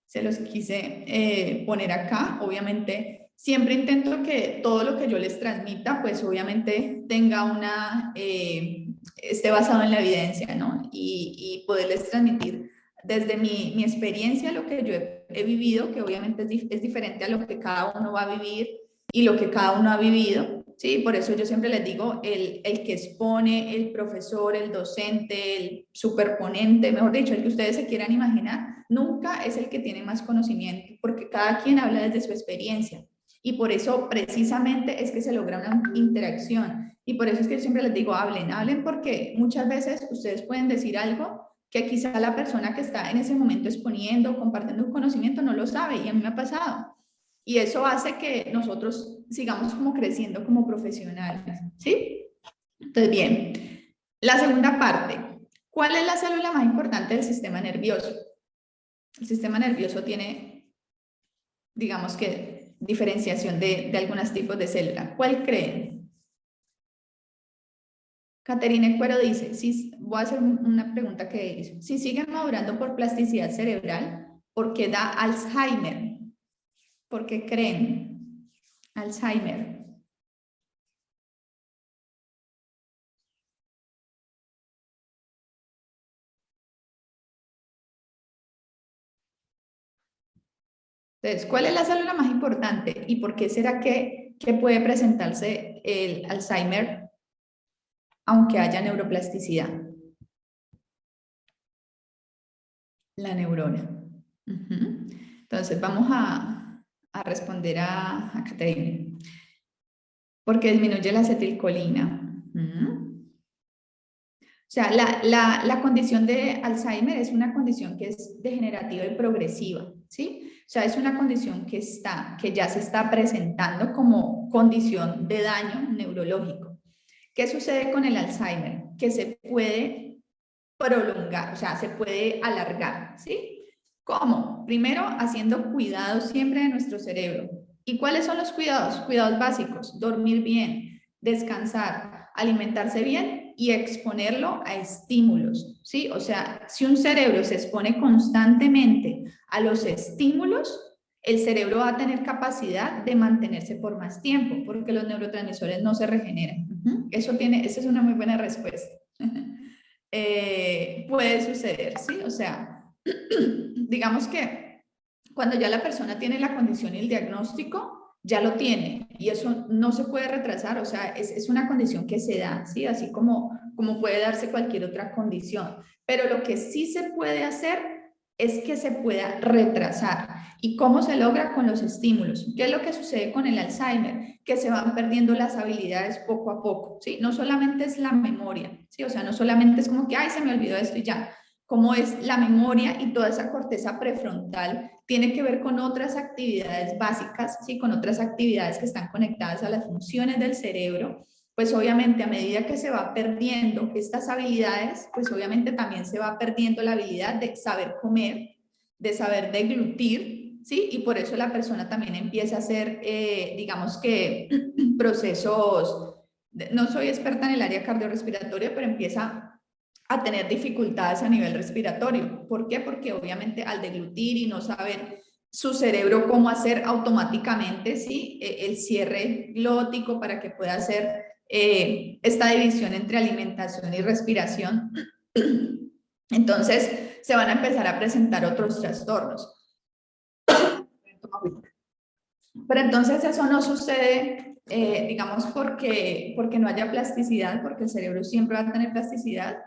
Se los quise poner acá. Obviamente, siempre intento que todo lo que yo les transmita, pues obviamente tenga esté basado en la evidencia, ¿no? Y poderles transmitir desde mi experiencia lo que yo he vivido, que obviamente es diferente a lo que cada uno va a vivir y lo que cada uno ha vivido. Sí, por eso yo siempre les digo, el que expone, el profesor, el docente, el superponente, mejor dicho, el que ustedes se quieran imaginar, nunca es el que tiene más conocimiento, porque cada quien habla desde su experiencia. Y por eso precisamente es que se logra una interacción. Y por eso es que yo siempre les digo, hablen, porque muchas veces ustedes pueden decir algo que quizá la persona que está en ese momento exponiendo, compartiendo un conocimiento, no lo sabe, y a mí me ha pasado. Y eso hace que nosotros sigamos como creciendo como profesionales, ¿sí? Entonces, bien, la segunda parte. ¿Cuál es la célula más importante del sistema nervioso? El sistema nervioso tiene, digamos que, diferenciación de algunos tipos de célula. ¿Cuál creen? Caterina Cuero dice, voy a hacer una pregunta que hizo. Si siguen madurando por plasticidad cerebral, ¿por qué da Alzheimer? ¿Por qué creen? Alzheimer. Entonces, ¿cuál es la célula más importante y por qué será que puede presentarse el Alzheimer aunque haya neuroplasticidad? La neurona. Entonces, vamos a responder a Caterina. Porque disminuye la acetilcolina. O sea, la condición de Alzheimer es una condición que es degenerativa y progresiva, ¿sí? O sea, es una condición que ya se está presentando como condición de daño neurológico. ¿Qué sucede con el Alzheimer? Que se puede prolongar, o sea, se puede alargar, ¿sí? ¿Cómo? Primero, haciendo cuidados siempre de nuestro cerebro. ¿Y cuáles son los cuidados? Cuidados básicos, dormir bien, descansar, alimentarse bien y exponerlo a estímulos, ¿sí? O sea, si un cerebro se expone constantemente a los estímulos, el cerebro va a tener capacidad de mantenerse por más tiempo, porque los neurotransmisores no se regeneran. Esa es una muy buena respuesta. Puede suceder, ¿sí? O sea, digamos que cuando ya la persona tiene la condición y el diagnóstico, ya lo tiene y eso no se puede retrasar, o sea, es una condición que se da, ¿sí? Así como puede darse cualquier otra condición. Pero lo que sí se puede hacer es que se pueda retrasar. ¿Y cómo se logra? Con los estímulos. ¿Qué es lo que sucede con el Alzheimer? Que se van perdiendo las habilidades poco a poco, ¿sí? No solamente es la memoria, ¿sí? O sea, no solamente es como que, ay, se me olvidó esto y ya. Como es la memoria y toda esa corteza prefrontal, tiene que ver con otras actividades básicas, ¿sí? Con otras actividades que están conectadas a las funciones del cerebro. Pues obviamente a medida que se va perdiendo estas habilidades, pues obviamente también se va perdiendo la habilidad de saber comer, de saber deglutir, ¿sí? Y por eso la persona también empieza a hacer, digamos que, procesos, no soy experta en el área cardiorrespiratoria, pero empieza a tener dificultades a nivel respiratorio. ¿Por qué? Porque obviamente al deglutir y no saber su cerebro cómo hacer automáticamente, ¿sí? El cierre glótico para que pueda hacer esta división entre alimentación y respiración. Entonces se van a empezar a presentar otros trastornos. Pero entonces eso no sucede, digamos, porque no haya plasticidad, porque el cerebro siempre va a tener plasticidad,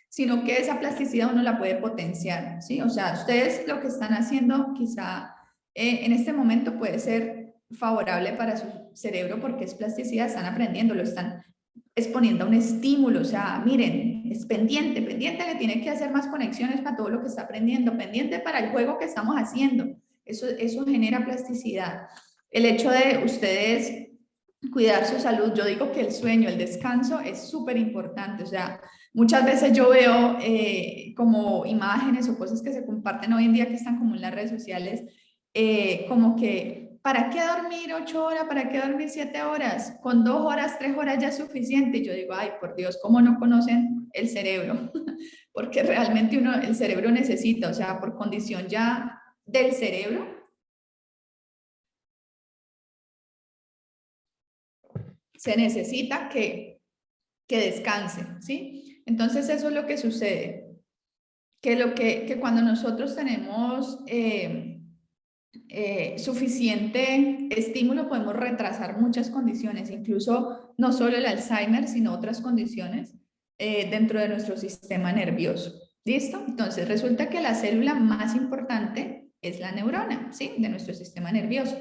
sino que esa plasticidad uno la puede potenciar, ¿sí? O sea, ustedes lo que están haciendo quizá en este momento puede ser favorable para su cerebro porque es plasticidad, están aprendiendo, lo están exponiendo a un estímulo, o sea, miren, es pendiente, pendiente que tiene que hacer más conexiones para todo lo que está aprendiendo, pendiente para el juego que estamos haciendo, eso genera plasticidad. El hecho de ustedes cuidar su salud, yo digo que el sueño, el descanso es súper importante, o sea, muchas veces yo veo como imágenes o cosas que se comparten hoy en día que están como en las redes sociales, como que, ¿para qué dormir 8 horas? ¿Para qué dormir 7 horas? Con 2 horas, 3 horas ya es suficiente. Y yo digo, ay, por Dios, ¿cómo no conocen el cerebro? Porque realmente el cerebro necesita, o sea, por condición ya del cerebro, se necesita que descanse, ¿sí? Entonces eso es lo que sucede, que cuando nosotros tenemos suficiente estímulo podemos retrasar muchas condiciones, incluso no solo el Alzheimer, sino otras condiciones dentro de nuestro sistema nervioso. ¿Listo? Entonces resulta que la célula más importante es la neurona, ¿sí? De nuestro sistema nervioso.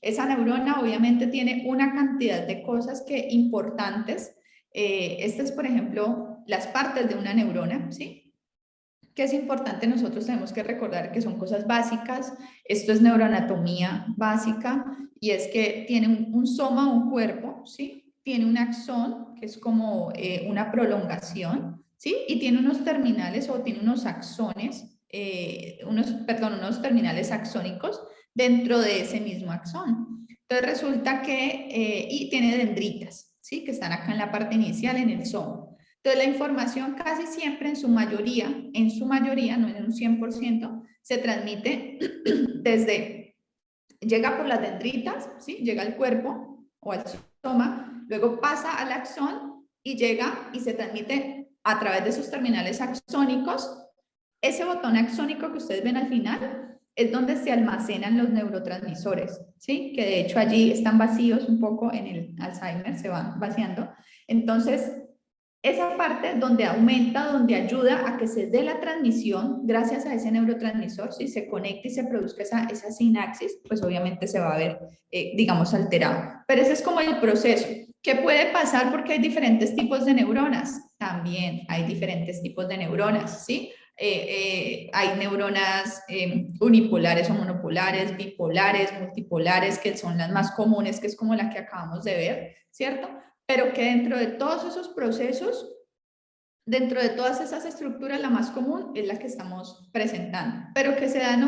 Esa neurona obviamente tiene una cantidad de cosas que importantes. Estas, por ejemplo, las partes de una neurona, ¿sí? Que es importante, nosotros tenemos que recordar que son cosas básicas. Esto es neuroanatomía básica y es que tiene un soma, un cuerpo, ¿sí? Tiene un axón, que es como una prolongación, ¿sí? Y tiene unos terminales o tiene unos axones, unos terminales axónicos dentro de ese mismo axón. Entonces resulta que, y tiene dendritas, ¿sí? Que están acá en la parte inicial, en el soma. Entonces, la información casi siempre en su mayoría, no en un 100%, se transmite desde, llega por las dendritas, ¿sí? Llega al cuerpo o al soma, luego pasa al axón y llega y se transmite a través de sus terminales axónicos. Ese botón axónico que ustedes ven al final es donde se almacenan los neurotransmisores, ¿sí? Que de hecho allí están vacíos un poco en el Alzheimer, se van vaciando. Entonces, esa parte donde aumenta, donde ayuda a que se dé la transmisión, gracias a ese neurotransmisor, si se conecta y se produzca esa sinapsis, pues obviamente se va a ver, digamos, alterado. Pero ese es como el proceso. ¿Qué puede pasar? Porque hay diferentes tipos de neuronas. También hay diferentes tipos de neuronas, ¿sí? Hay neuronas unipolares o monopolares, bipolares, multipolares, que son las más comunes, que es como la que acabamos de ver, ¿cierto? Pero que dentro de todos esos procesos, dentro de todas esas estructuras, la más común es la que estamos presentando, pero que se dan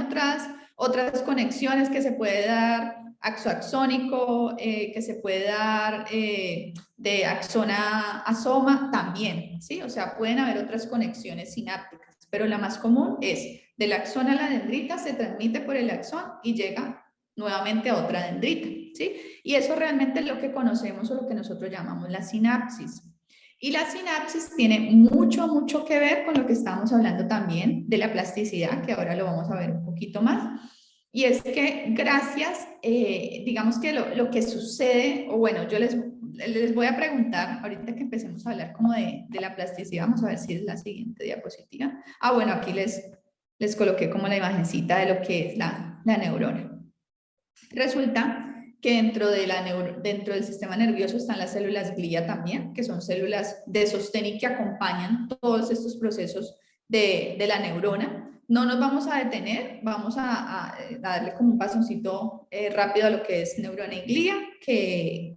otras conexiones, que se puede dar axoaxónico, que se puede dar de axón a soma también, ¿sí? O sea, pueden haber otras conexiones sinápticas, pero la más común es del axón a la dendrita, se transmite por el axón y llega nuevamente a otra dendrita, ¿sí? Y eso realmente es lo que conocemos o lo que nosotros llamamos la sinapsis. Y la sinapsis tiene mucho, mucho que ver con lo que estamos hablando también de la plasticidad, que ahora lo vamos a ver un poquito más. Y es que gracias, digamos que lo que sucede, o bueno, yo les voy a preguntar, ahorita que empecemos a hablar como de la plasticidad, vamos a ver si es la siguiente diapositiva. Ah, bueno, aquí les coloqué como la imagencita de lo que es la neurona. Resulta que dentro del sistema nervioso están las células glía también, que son células de sostén y que acompañan todos estos procesos de la neurona. No nos vamos a detener, vamos a darle como un pasoncito rápido a lo que es neurona y glía, que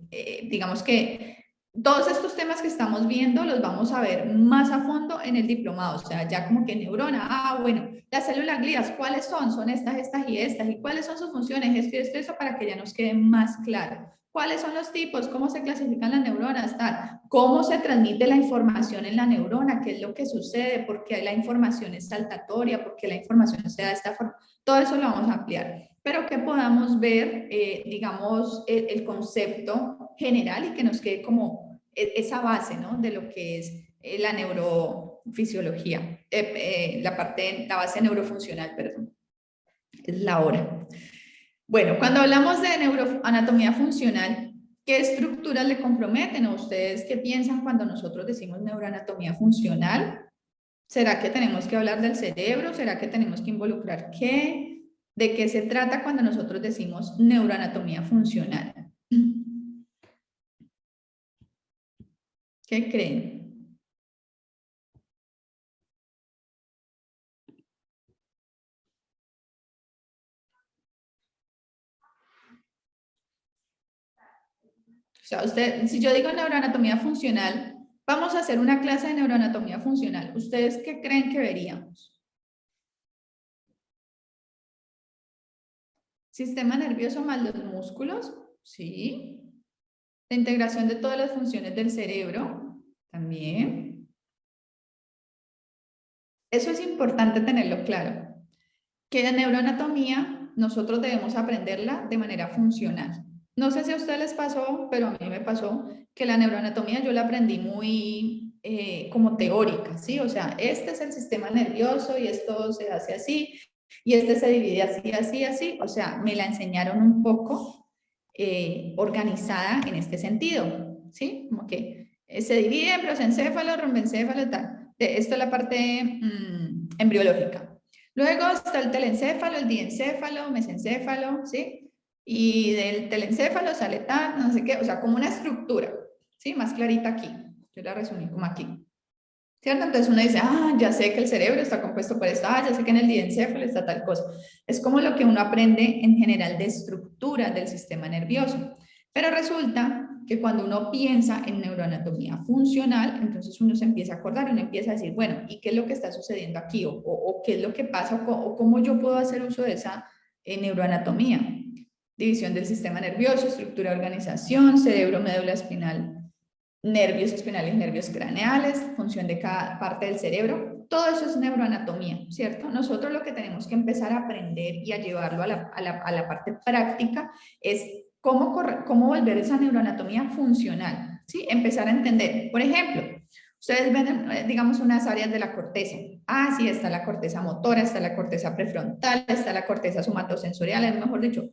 digamos que todos estos temas que estamos viendo los vamos a ver más a fondo en el diplomado, o sea, ya como que neurona, bueno, las células glías, ¿cuáles son? Son estas, estas y estas, ¿y cuáles son sus funciones? Esto, para que ya nos quede más claro. ¿Cuáles son los tipos? ¿Cómo se clasifican las neuronas? Tal. ¿Cómo se transmite la información en la neurona? ¿Qué es lo que sucede? ¿Por qué la información es saltatoria? ¿Por qué la información se da de esta forma? Todo eso lo vamos a ampliar, pero que podamos ver, digamos, el concepto general y que nos quede como esa base, ¿no? De lo que es la neurofisiología, la base neurofuncional, perdón, es la hora. Bueno, cuando hablamos de neuroanatomía funcional, ¿qué estructuras le comprometen? ¿O ustedes qué piensan cuando nosotros decimos neuroanatomía funcional? ¿Será que tenemos que hablar del cerebro? ¿Será que tenemos que involucrar qué? ¿De qué se trata cuando nosotros decimos neuroanatomía funcional? ¿Qué creen? O sea, si yo digo neuroanatomía funcional, vamos a hacer una clase de neuroanatomía funcional. ¿Ustedes qué creen que veríamos? Sistema nervioso más los músculos, sí. La integración de todas las funciones del cerebro, también. Eso es importante tenerlo claro, que la neuroanatomía nosotros debemos aprenderla de manera funcional. No sé si a ustedes les pasó, pero a mí me pasó que la neuroanatomía yo la aprendí muy como teórica, ¿sí? O sea, este es el sistema nervioso y esto se hace así, y este se divide así, así, así. O sea, me la enseñaron un poco organizada en este sentido, ¿sí? Como que se divide en prosencéfalo, rombencéfalo, tal. Esto es la parte embriológica. Luego está el telencéfalo, el diencéfalo, mesencéfalo, ¿sí? Y del telencéfalo sale tal, no sé qué, o sea, como una estructura, ¿sí? Más clarita aquí. Yo la resumí como aquí. ¿Cierto? Entonces uno dice, ah, ya sé que el cerebro está compuesto por esto, ah, ya sé que en el diencéfalo está tal cosa. Es como lo que uno aprende en general de estructura del sistema nervioso. Pero resulta que cuando uno piensa en neuroanatomía funcional, entonces uno se empieza a acordar, uno empieza a decir, bueno, ¿y qué es lo que está sucediendo aquí? O qué es lo que pasa, o cómo yo puedo hacer uso de esa neuroanatomía. División del sistema nervioso, estructura de organización, cerebro, médula espinal, nervios espinales, nervios craneales, función de cada parte del cerebro, todo eso es neuroanatomía, ¿cierto? Nosotros lo que tenemos que empezar a aprender y a llevarlo a la parte práctica es cómo volver esa neuroanatomía funcional, ¿sí? Empezar a entender, por ejemplo, ustedes ven, digamos, unas áreas de la corteza. Ah, sí, está la corteza motora, está la corteza prefrontal, está la corteza somatosensorial, es mejor dicho,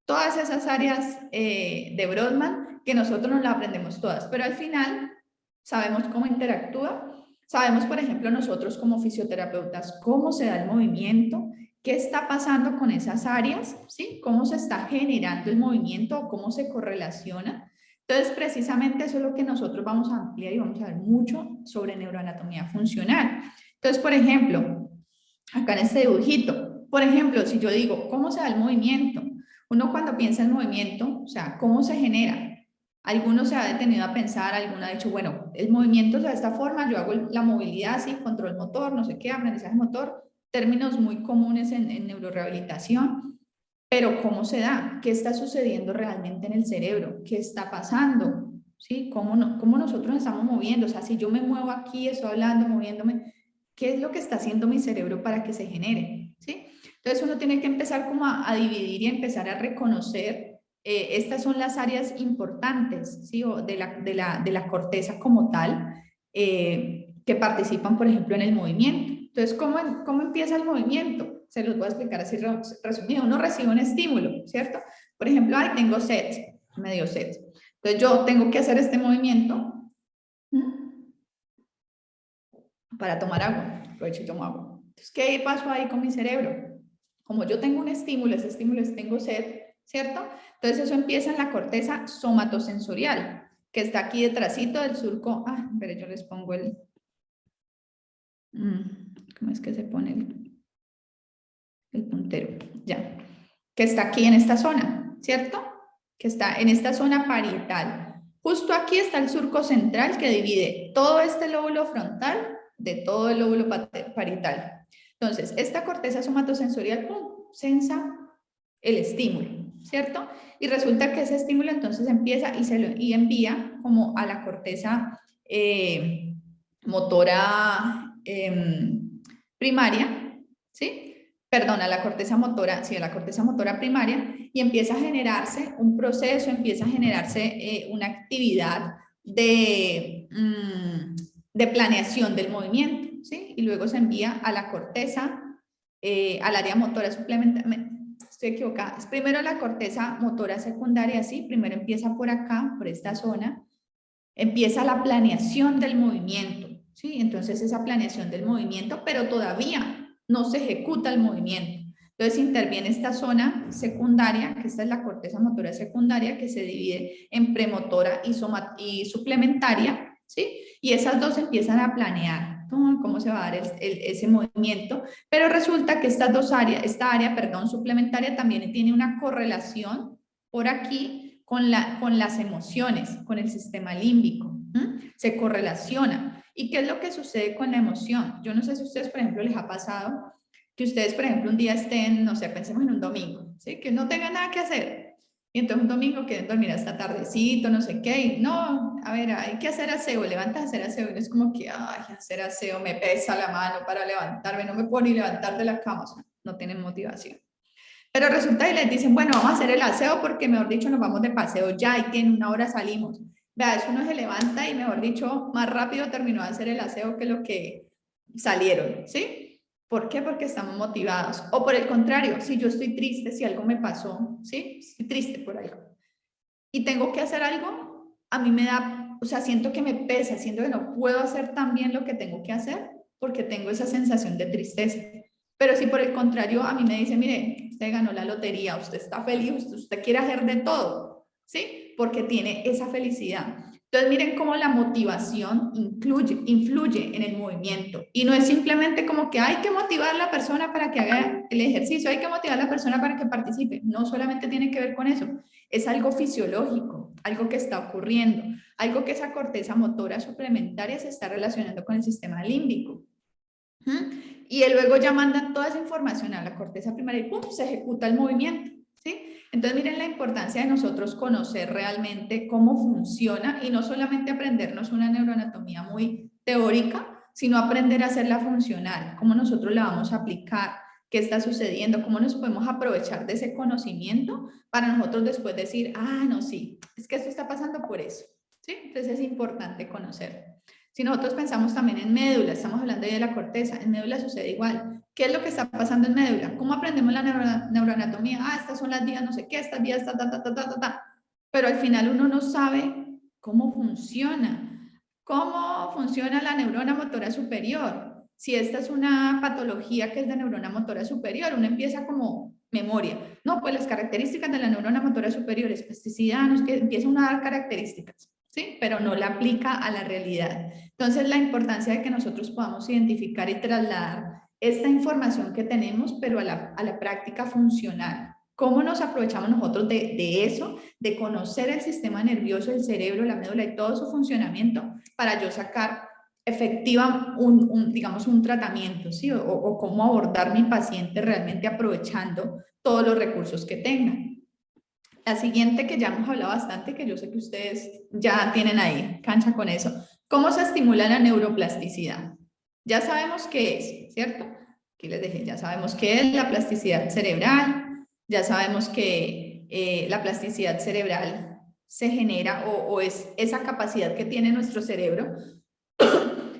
todas esas áreas de Brodmann que nosotros nos las aprendemos todas, pero al final sabemos cómo interactúa, sabemos, por ejemplo, nosotros como fisioterapeutas, cómo se da el movimiento, qué está pasando con esas áreas, ¿sí? Cómo se está generando el movimiento, cómo se correlaciona. Entonces, precisamente eso es lo que nosotros vamos a ampliar y vamos a ver mucho sobre neuroanatomía funcional. Entonces, por ejemplo, acá en este dibujito, por ejemplo, si yo digo, ¿cómo se da el movimiento? Uno cuando piensa en movimiento, o sea, ¿cómo se genera? Algunos se ha detenido a pensar, alguno ha dicho, bueno, el movimiento es de esta forma, yo hago la movilidad así, control motor, no sé qué, aprendizaje motor, términos muy comunes en neurorehabilitación, pero ¿cómo se da? ¿Qué está sucediendo realmente en el cerebro? ¿Qué está pasando? ¿Sí? ¿Cómo nosotros nos estamos moviendo? O sea, si yo me muevo aquí, estoy hablando, moviéndome, ¿qué es lo que está haciendo mi cerebro para que se genere? ¿Sí? Entonces uno tiene que empezar como a dividir y a empezar a reconocer estas son las áreas importantes, ¿sí? O de la corteza como tal, que participan, por ejemplo, en el movimiento. Entonces, ¿cómo empieza el movimiento? Se los voy a explicar así resumido. Uno recibe un estímulo, ¿cierto? Por ejemplo, ahí tengo sed, medio sed. Entonces, yo tengo que hacer este movimiento para tomar agua. Aprovecho y tomo agua. Entonces, ¿qué pasó ahí con mi cerebro? Como yo tengo un estímulo, ese estímulo es tengo sed, ¿cierto? Entonces eso empieza en la corteza somatosensorial, que está aquí detrásito del surco. Ah, pero yo les pongo ¿cómo es que se pone el puntero? Ya. Que está aquí en esta zona, ¿cierto? Que está en esta zona parietal. Justo aquí está el surco central que divide todo este lóbulo frontal de todo el lóbulo parietal. Entonces, esta corteza somatosensorial, ¡pum!, sensa el estímulo, ¿cierto? Y resulta que ese estímulo entonces empieza y envía como a la corteza motora primaria, ¿sí? Perdón, a la corteza motora, sí, a la corteza motora primaria, y empieza a generarse un proceso, empieza a generarse una actividad de planeación del movimiento, ¿sí? Y luego se envía a la corteza, al área motora estoy equivocada. Es primero la corteza motora secundaria, ¿sí? Primero empieza por acá, por esta zona. Empieza la planeación del movimiento, ¿sí? Entonces esa planeación del movimiento, pero todavía no se ejecuta el movimiento. Entonces interviene esta zona secundaria, que esta es la corteza motora secundaria, que se divide en premotora y suplementaria, ¿sí? Y esas dos empiezan a planear cómo se va a dar ese movimiento, pero resulta que estas dos áreas, esta área, perdón, suplementaria también tiene una correlación por aquí con las emociones, con el sistema límbico, se correlaciona. ¿Y qué es lo que sucede con la emoción? Yo no sé si a ustedes, por ejemplo, les ha pasado que ustedes, por ejemplo, un día estén, no sé, pensemos en un domingo, ¿sí? Que no tengan nada que hacer. Y entonces un domingo quieren dormir hasta tardecito, no sé qué, y no, a ver, hay que hacer aseo, levantas a hacer aseo, y no es como que, ay, hacer aseo, me pesa la mano para levantarme, no me puedo ni levantar de la cama, o sea, no tienen motivación. Pero resulta y les dicen, bueno, vamos a hacer el aseo porque, mejor dicho, nos vamos de paseo ya y que en una hora salimos. Vea, eso uno se levanta y, mejor dicho, más rápido terminó de hacer el aseo que lo que salieron, ¿sí? ¿Por qué? Porque estamos motivados. O por el contrario, si yo estoy triste, si algo me pasó, ¿sí? Estoy triste por algo y tengo que hacer algo, a mí me da, o sea, siento que me pesa, siento que no puedo hacer tan bien lo que tengo que hacer porque tengo esa sensación de tristeza. Pero si por el contrario a mí me dice, mire, usted ganó la lotería, usted está feliz, usted quiere hacer de todo, ¿sí? Porque tiene esa felicidad. Entonces miren cómo la motivación influye en el movimiento. Y no es simplemente como que hay que motivar a la persona para que haga el ejercicio, hay que motivar a la persona para que participe. No solamente tiene que ver con eso, es algo fisiológico, algo que está ocurriendo, algo que esa corteza motora suplementaria se está relacionando con el sistema límbico. Y luego ya mandan toda esa información a la corteza primaria y ¡pum!, se ejecuta el movimiento, ¿sí? Entonces miren la importancia de nosotros conocer realmente cómo funciona y no solamente aprendernos una neuroanatomía muy teórica, sino aprender a hacerla funcional, cómo nosotros la vamos a aplicar, qué está sucediendo, cómo nos podemos aprovechar de ese conocimiento para nosotros después decir, ah, no, sí, es que esto está pasando por eso, ¿sí? Entonces es importante conocer. Si nosotros pensamos también en médula, estamos hablando ya de la corteza, en médula sucede igual. ¿Qué es lo que está pasando en médula? ¿Cómo aprendemos la neuroanatomía? Ah, estas son las vías, no sé qué, estas vías, ta, ta, ta, ta, ta, ta, ta. Pero al final uno no sabe cómo funciona. ¿Cómo funciona la neurona motora superior? Si esta es una patología que es de neurona motora superior, uno empieza como memoria. No, pues las características de la neurona motora superior es plasticidad, no es que empieza a dar características, ¿sí? Pero no la aplica a la realidad. Entonces, la importancia de que nosotros podamos identificar y trasladar esta información que tenemos, pero a la práctica funcional. ¿Cómo nos aprovechamos nosotros de eso, de conocer el sistema nervioso, el cerebro, la médula y todo su funcionamiento para yo sacar efectiva digamos, un tratamiento, ¿sí? O cómo abordar mi paciente realmente aprovechando todos los recursos que tenga. La siguiente, que ya hemos hablado bastante, que yo sé que ustedes ya tienen ahí cancha con eso. ¿Cómo se estimula la neuroplasticidad? Ya sabemos qué es, ¿cierto? Aquí les dejé, ya sabemos qué es la plasticidad cerebral, ya sabemos que la plasticidad cerebral se genera o es esa capacidad que tiene nuestro cerebro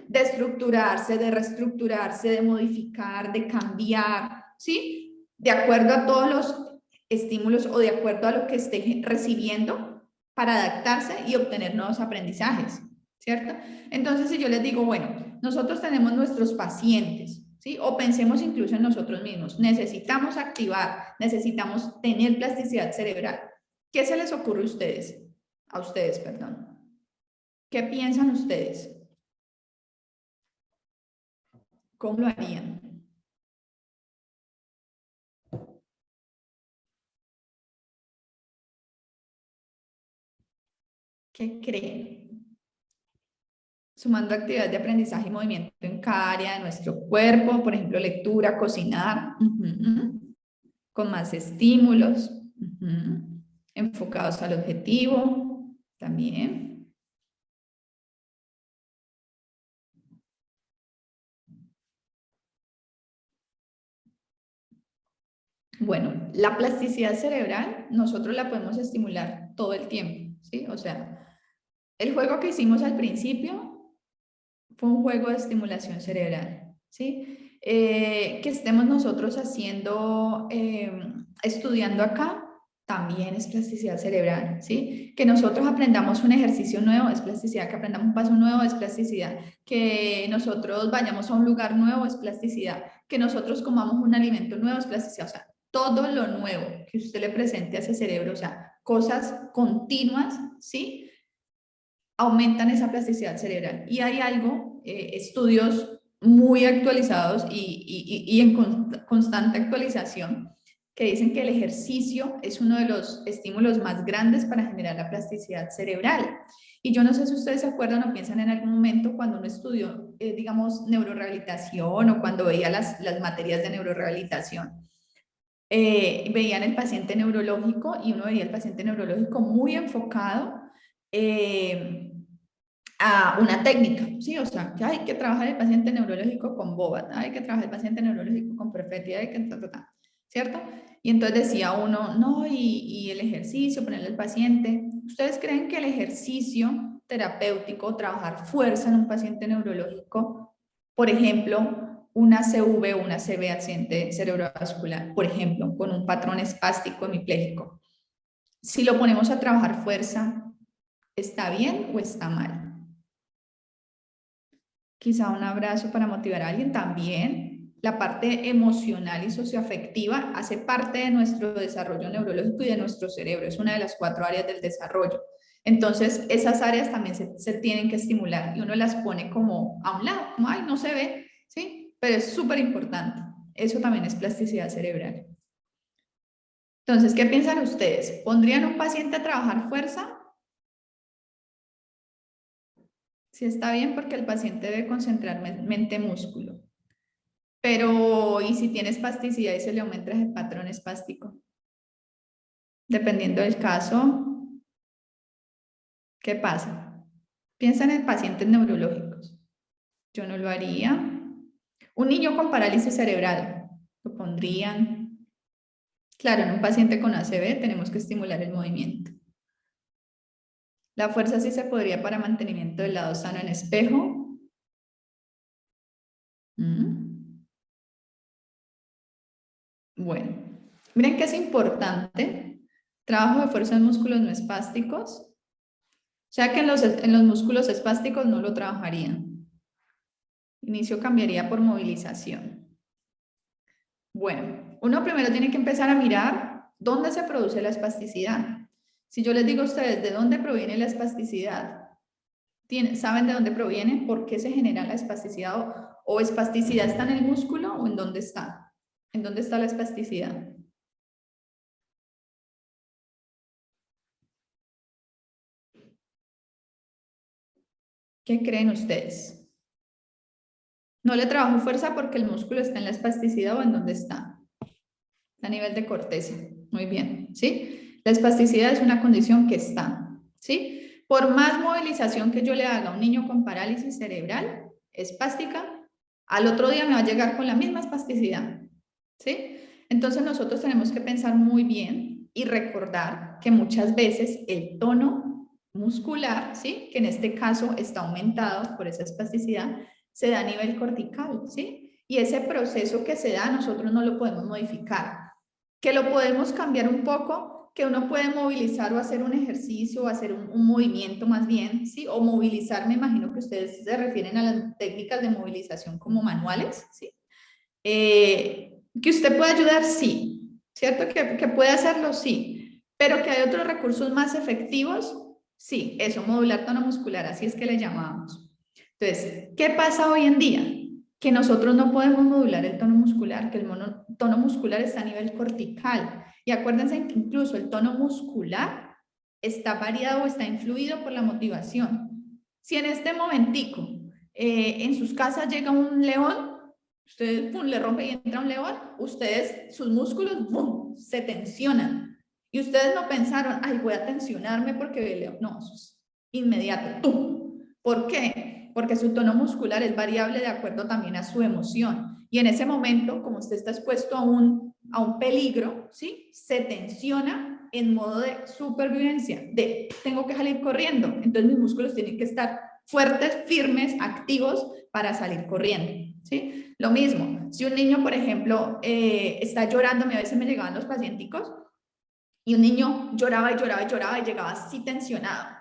de estructurarse, de reestructurarse, de modificar, de cambiar, ¿sí? De acuerdo a todos los estímulos o de acuerdo a lo que esté recibiendo para adaptarse y obtener nuevos aprendizajes, ¿cierto? Entonces, si yo les digo, bueno, nosotros tenemos nuestros pacientes, ¿sí? O pensemos incluso en nosotros mismos, necesitamos activar, necesitamos tener plasticidad cerebral. ¿Qué se les ocurre a ustedes? A ustedes, perdón. ¿Qué piensan ustedes? ¿Cómo lo harían? ¿Qué creen? Sumando actividades de aprendizaje y movimiento en cada área de nuestro cuerpo, por ejemplo, lectura, cocinar, con más estímulos, enfocados al objetivo, también. Bueno, la plasticidad cerebral nosotros la podemos estimular todo el tiempo, ¿sí? O sea, el juego que hicimos al principio fue un juego de estimulación cerebral, ¿sí? Que estemos nosotros haciendo estudiando acá también es plasticidad cerebral, ¿sí? Que nosotros aprendamos un ejercicio nuevo es plasticidad, que aprendamos un paso nuevo es plasticidad, que nosotros vayamos a un lugar nuevo es plasticidad, que nosotros comamos un alimento nuevo es plasticidad, o sea, todo lo nuevo que usted le presente a ese cerebro, o sea, cosas continuas, ¿sí? Aumentan esa plasticidad cerebral. Y hay algo, estudios muy actualizados y en constante actualización, que dicen que el ejercicio es uno de los estímulos más grandes para generar la plasticidad cerebral. Y yo no sé si ustedes se acuerdan o piensan en algún momento cuando uno estudió, digamos, neurorehabilitación o cuando veía las materias de neurorehabilitación. Veían el paciente neurológico y uno veía el paciente neurológico muy enfocado a una técnica, ¿sí? O sea, que hay que trabajar el paciente neurológico con Bobat, hay que trabajar el paciente neurológico con Perfetti, hay que ¿cierto? Y entonces decía uno, no, y el ejercicio, ponerle al paciente. ¿Ustedes creen que el ejercicio terapéutico, trabajar fuerza en un paciente neurológico, por ejemplo, una CV o una CB accidente cerebrovascular, por ejemplo, con un patrón espástico hemipléjico, si lo ponemos a trabajar fuerza, ¿está bien o está mal? Quizá un abrazo para motivar a alguien también. La parte emocional y socioafectiva hace parte de nuestro desarrollo neurológico y de nuestro cerebro. Es una de las 4 áreas del desarrollo. Entonces, esas áreas también se tienen que estimular y uno las pone como a un lado, como, ay, no se ve, ¿sí? Pero es súper importante. Eso también es plasticidad cerebral. Entonces, ¿qué piensan ustedes? ¿Pondrían a un paciente a trabajar fuerza? Sí, está bien porque el paciente debe concentrar mente-músculo. Pero, ¿y si tienes espasticidad y se le aumenta el patrón espástico? Dependiendo del caso, ¿qué pasa? Piensa en el pacientes neurológicos. Yo no lo haría. Un niño con parálisis cerebral, lo pondrían. Claro, en un paciente con ACV tenemos que estimular el movimiento. La fuerza sí se podría para mantenimiento del lado sano en espejo. Bueno, miren que es importante. Trabajo de fuerza en músculos no espásticos. O sea que en los músculos espásticos no lo trabajarían. Inicio cambiaría por movilización. Bueno, uno primero tiene que empezar a mirar dónde se produce la espasticidad. Si yo les digo a ustedes de dónde proviene la espasticidad, ¿saben de dónde proviene? ¿Por qué se genera la espasticidad? ¿O espasticidad está en el músculo o en dónde está? ¿En dónde está la espasticidad? ¿Qué creen ustedes? No le trabajo fuerza porque el músculo está en la espasticidad o en dónde está. A nivel de corteza. Muy bien, ¿sí? La espasticidad es una condición que está, ¿sí? Por más movilización que yo le haga a un niño con parálisis cerebral espástica, al otro día me va a llegar con la misma espasticidad, ¿sí? Entonces nosotros tenemos que pensar muy bien y recordar que muchas veces el tono muscular, ¿sí? Que en este caso está aumentado por esa espasticidad, se da a nivel cortical, ¿sí? Y ese proceso que se da nosotros no lo podemos modificar. Que lo podemos cambiar un poco, que uno puede movilizar o hacer un ejercicio o hacer un movimiento más bien, ¿sí? O movilizar, me imagino que ustedes se refieren a las técnicas de movilización como manuales, ¿sí? Que usted puede ayudar, sí, ¿cierto? Que puede hacerlo, sí, pero que hay otros recursos más efectivos, sí, eso, modular tono muscular, así es que le llamamos. Entonces, ¿qué pasa hoy en día? Que nosotros no podemos modular el tono muscular, que el tono muscular está a nivel cortical. Y acuérdense que incluso el tono muscular está variado o está influido por la motivación. Si en este momentico en sus casas llega un león, ustedes pum, le rompe y entra un león, ustedes, sus músculos pum, se tensionan. Y ustedes no pensaron, ay, voy a tensionarme porque ve el león. No, eso es inmediato. ¡Tum! ¿Por qué? Porque su tono muscular es variable de acuerdo también a su emoción. Y en ese momento, como usted está expuesto a un peligro, ¿sí? Se tensiona en modo de supervivencia, de tengo que salir corriendo. Entonces mis músculos tienen que estar fuertes, firmes, activos para salir corriendo, ¿sí? Lo mismo, si un niño, por ejemplo, está llorando, a veces me llegaban los pacienticos, y un niño lloraba y lloraba y lloraba y llegaba así tensionado.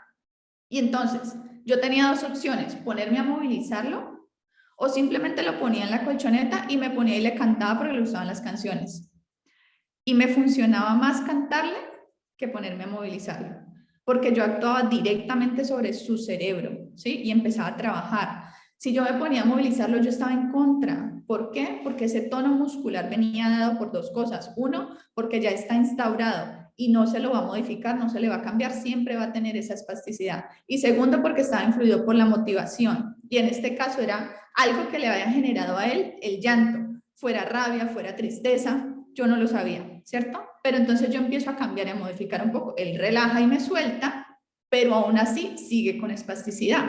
Y entonces, yo tenía dos opciones, ponerme a movilizarlo o simplemente lo ponía en la colchoneta y me ponía y le cantaba porque le gustaban las canciones. Y me funcionaba más cantarle que ponerme a movilizarlo, porque yo actuaba directamente sobre su cerebro, ¿sí? Y empezaba a trabajar. Si yo me ponía a movilizarlo, yo estaba en contra. ¿Por qué? Porque ese tono muscular venía dado por dos cosas. Uno, porque ya está instaurado y no se lo va a modificar, no se le va a cambiar, siempre va a tener esa espasticidad. Y segundo, porque estaba influido por la motivación. Y en este caso era algo que le había generado a él el llanto, fuera rabia, fuera tristeza, yo no lo sabía, ¿cierto? Pero entonces yo empiezo a cambiar y a modificar un poco. Él relaja y me suelta, pero aún así sigue con espasticidad.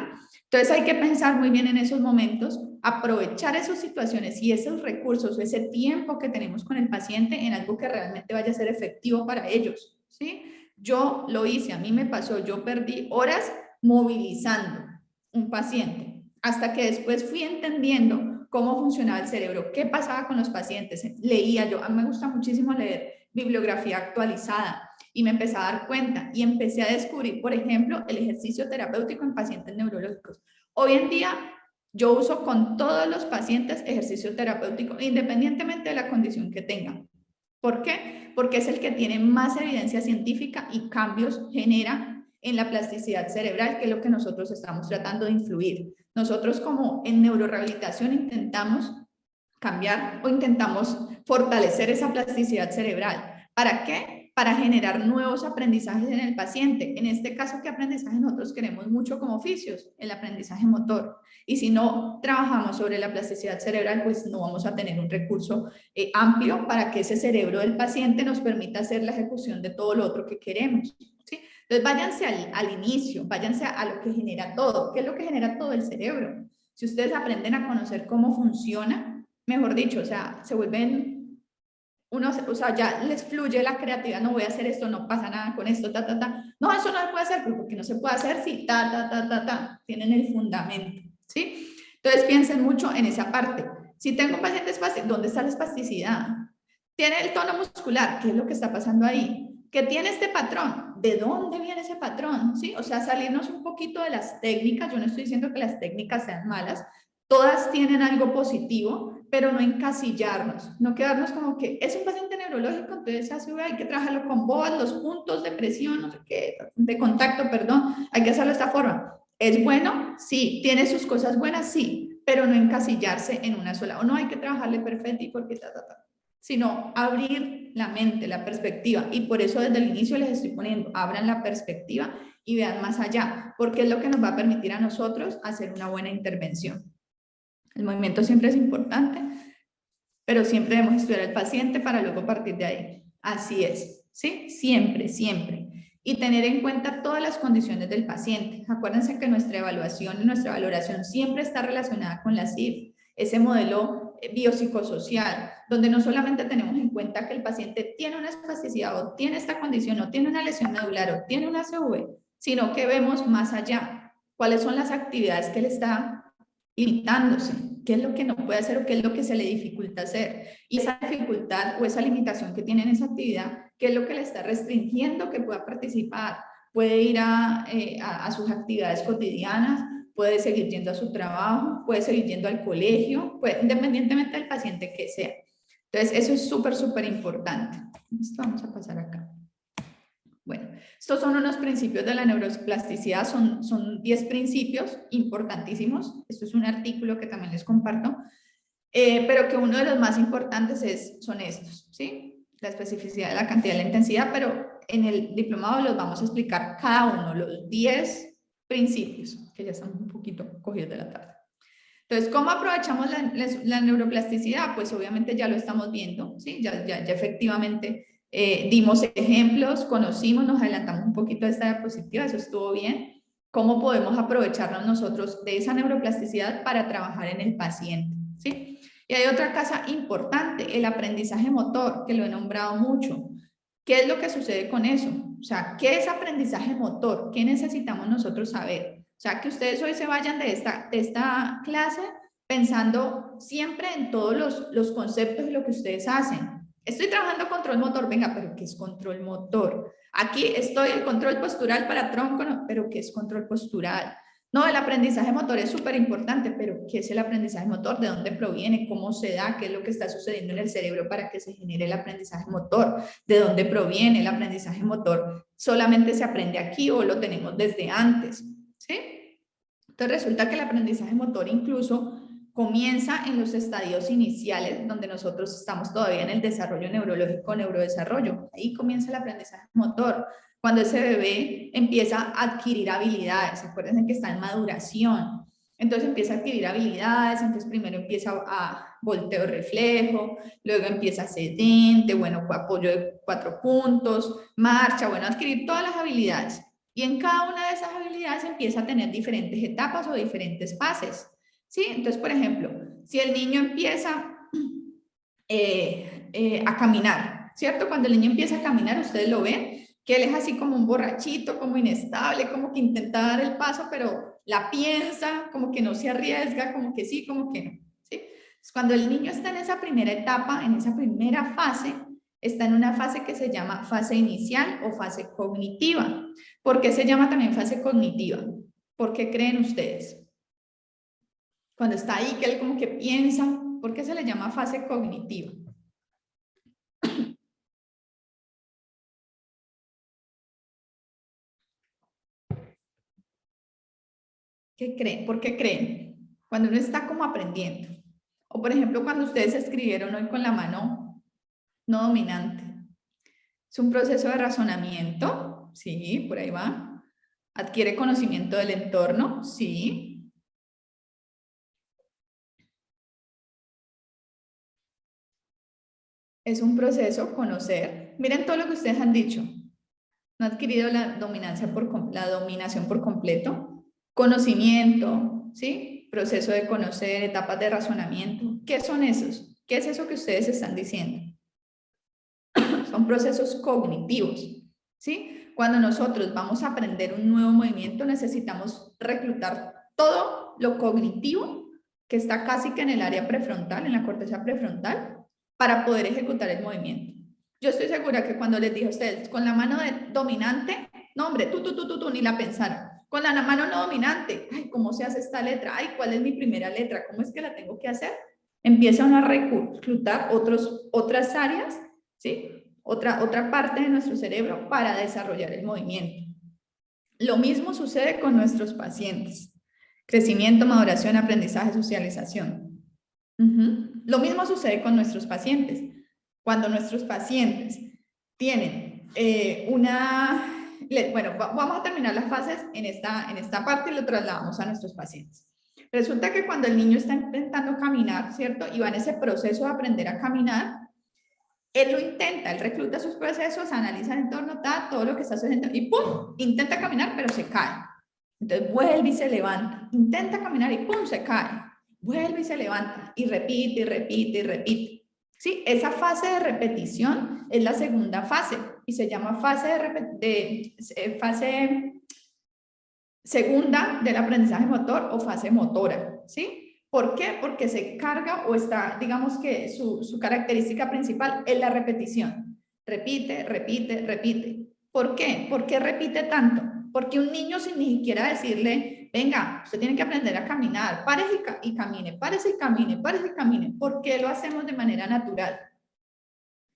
Entonces hay que pensar muy bien en esos momentos, aprovechar esas situaciones y esos recursos, ese tiempo que tenemos con el paciente en algo que realmente vaya a ser efectivo para ellos, ¿sí? Yo lo hice, a mí me pasó, yo perdí horas movilizando un paciente, hasta que después fui entendiendo cómo funcionaba el cerebro, qué pasaba con los pacientes. Leía yo, a mí me gusta muchísimo leer bibliografía actualizada y me empecé a dar cuenta y empecé a descubrir, por ejemplo, el ejercicio terapéutico en pacientes neurológicos. Hoy en día yo uso con todos los pacientes ejercicio terapéutico, independientemente de la condición que tengan. ¿Por qué? Porque es el que tiene más evidencia científica y cambios genera en la plasticidad cerebral, que es lo que nosotros estamos tratando de influir. Nosotros como en neurorehabilitación intentamos cambiar o intentamos fortalecer esa plasticidad cerebral. ¿Para qué? Para generar nuevos aprendizajes en el paciente. En este caso, ¿qué aprendizaje nosotros queremos mucho como oficios? El aprendizaje motor. Y si no trabajamos sobre la plasticidad cerebral, pues no vamos a tener un recurso amplio para que ese cerebro del paciente nos permita hacer la ejecución de todo lo otro que queremos. ¿Sí? Entonces, váyanse al inicio, váyanse a lo que genera todo. ¿Qué es lo que genera todo? El cerebro. Si ustedes aprenden a conocer cómo funciona, mejor dicho, o sea, se vuelven unos, o sea, ya les fluye la creatividad, no voy a hacer esto, no pasa nada con esto, ta, ta, ta. No, eso no se puede hacer, porque no se puede hacer si ta, ta, ta, ta, ta. Tienen el fundamento, ¿sí? Entonces piensen mucho en esa parte. Si tengo un paciente espástico, ¿dónde está la espasticidad? Tiene el tono muscular, ¿qué es lo que está pasando ahí? ¿Qué tiene este patrón? ¿De dónde viene ese patrón? ¿Sí? O sea, salirnos un poquito de las técnicas. Yo no estoy diciendo que las técnicas sean malas, todas tienen algo positivo, pero no encasillarnos, no quedarnos como que es un paciente neurológico, entonces hay que trabajarlo con BOAS, los puntos de presión, no sé qué, de contacto, perdón, hay que hacerlo de esta forma. ¿Es bueno? Sí. ¿Tiene sus cosas buenas? Sí, pero no encasillarse en una sola, o no hay que trabajarle perfecto y porque sino abrir la mente, la perspectiva, y por eso desde el inicio les estoy poniendo, abran la perspectiva y vean más allá, porque es lo que nos va a permitir a nosotros hacer una buena intervención. El movimiento siempre es importante, pero siempre debemos estudiar al paciente para luego partir de ahí. Así es, ¿sí? Siempre, siempre. Y tener en cuenta todas las condiciones del paciente. Acuérdense que nuestra evaluación y nuestra valoración siempre está relacionada con la CIF, ese modelo biopsicosocial, donde no solamente tenemos en cuenta que el paciente tiene una espasticidad o tiene esta condición o tiene una lesión medular o tiene una CV, sino que vemos más allá cuáles son las actividades que le está limitándose, qué es lo que no puede hacer o qué es lo que se le dificulta hacer. Y esa dificultad o esa limitación que tiene en esa actividad, qué es lo que le está restringiendo que pueda participar. Puede ir a sus actividades cotidianas, puede seguir yendo a su trabajo, puede seguir yendo al colegio, independientemente del paciente que sea. Entonces, eso es súper, súper importante. Esto vamos a pasar acá. Bueno, estos son unos principios de la neuroplasticidad, son 10 principios importantísimos. Esto es un artículo que también les comparto, pero que uno de los más importantes son estos, ¿sí? La especificidad de la cantidad y la intensidad, pero en el diplomado los vamos a explicar cada uno, los 10 principios, que ya están un poquito cogidos de la tarde. Entonces, ¿cómo aprovechamos la neuroplasticidad? Pues obviamente ya lo estamos viendo, ¿sí? Ya efectivamente dimos ejemplos, conocimos, nos adelantamos un poquito de esta diapositiva, eso estuvo bien. ¿Cómo podemos aprovecharnos nosotros de esa neuroplasticidad para trabajar en el paciente? ¿Sí? Y hay otra cosa importante, el aprendizaje motor, que lo he nombrado mucho. ¿Qué es lo que sucede con eso? O sea, ¿qué es aprendizaje motor? ¿Qué necesitamos nosotros saber? O sea, que ustedes hoy se vayan de esta clase pensando siempre en todos los conceptos de lo que ustedes hacen. Estoy trabajando control motor, venga, pero ¿qué es control motor? Aquí estoy el control postural para tronco, no, pero ¿qué es control postural? No, el aprendizaje motor es súper importante, pero ¿qué es el aprendizaje motor? ¿De dónde proviene? ¿Cómo se da? ¿Qué es lo que está sucediendo en el cerebro para que se genere el aprendizaje motor? ¿De dónde proviene el aprendizaje motor? ¿Solamente se aprende aquí o lo tenemos desde antes? ¿Sí? Entonces resulta que el aprendizaje motor incluso comienza en los estadios iniciales, donde nosotros estamos todavía en el desarrollo neurológico, neurodesarrollo. Ahí comienza el aprendizaje motor. Cuando ese bebé empieza a adquirir habilidades, acuérdense que está en maduración. Entonces empieza a adquirir habilidades, entonces primero empieza a volteo reflejo, luego empieza ascendente, bueno, apoyo de 4 puntos, marcha, bueno, adquirir todas las habilidades. Y en cada una de esas habilidades empieza a tener diferentes etapas o diferentes fases. ¿Sí? Entonces, por ejemplo, si el niño empieza a caminar, ¿cierto? Cuando el niño empieza a caminar, ustedes lo ven, que él es así como un borrachito, como inestable, como que intenta dar el paso, pero la piensa, como que no se arriesga, como que sí, como que no. ¿Sí? Entonces, cuando el niño está en esa primera etapa, en esa primera fase, está en una fase que se llama fase inicial o fase cognitiva. ¿Por qué se llama también fase cognitiva? ¿Por qué creen ustedes? Cuando está ahí, que él como que piensa, ¿por qué se le llama fase cognitiva? ¿Qué creen? ¿Por qué creen? Cuando uno está como aprendiendo. O por ejemplo, cuando ustedes escribieron hoy con la mano no dominante. Es un proceso de razonamiento, sí, por ahí va. Adquiere conocimiento del entorno, sí. Es un proceso, conocer. Miren todo lo que ustedes han dicho. No ha adquirido la dominación por completo. Conocimiento, ¿sí? Proceso de conocer, etapas de razonamiento. ¿Qué son esos? ¿Qué es eso que ustedes están diciendo? Son procesos cognitivos, ¿sí? Cuando nosotros vamos a aprender un nuevo movimiento, necesitamos reclutar todo lo cognitivo que está casi que en el área prefrontal, en la corteza prefrontal, para poder ejecutar el movimiento. Yo estoy segura que cuando les dije a ustedes, con la mano dominante, no hombre, tú, ni la pensaron. Con la mano no dominante, ay, ¿cómo se hace esta letra? Ay, ¿cuál es mi primera letra? ¿Cómo es que la tengo que hacer? Empiezan a reclutar otras áreas, ¿sí? Otra parte de nuestro cerebro para desarrollar el movimiento. Lo mismo sucede con nuestros pacientes. Crecimiento, maduración, aprendizaje, socialización. Lo mismo sucede con nuestros pacientes. Cuando nuestros pacientes tienen bueno, vamos a terminar las fases en esta parte y lo trasladamos a nuestros pacientes. Resulta que cuando el niño está intentando caminar, ¿cierto? Y va en ese proceso de aprender a caminar, él lo intenta, él recluta sus procesos, analiza el entorno, todo lo que está sucediendo y ¡pum! Intenta caminar, pero se cae. Entonces vuelve y se levanta, intenta caminar y ¡pum! Se cae. Vuelve y se levanta y repite, y repite, y repite. ¿Sí? Esa fase de repetición es la segunda fase y se llama fase segunda del aprendizaje motor o fase motora. ¿Sí? ¿Por qué? Porque se carga o está, digamos que su característica principal es la repetición. Repite, repite, repite. ¿Por qué? ¿Por qué repite tanto? Porque un niño sin ni siquiera decirle, venga, usted tiene que aprender a caminar, párese y camine, párese y camine, párese y camine. ¿Por qué lo hacemos de manera natural?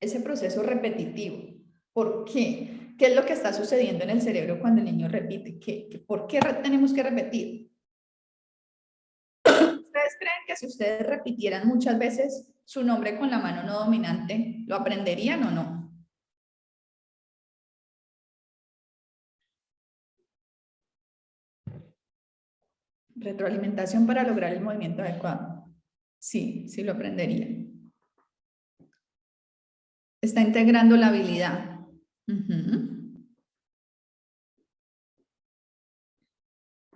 Ese proceso repetitivo. ¿Por qué? ¿Qué es lo que está sucediendo en el cerebro cuando el niño repite? ¿Por qué tenemos que repetir? ¿Ustedes creen que si ustedes repitieran muchas veces su nombre con la mano no dominante, lo aprenderían o no? Retroalimentación para lograr el movimiento adecuado. Sí, sí lo aprenderían. Está integrando la habilidad.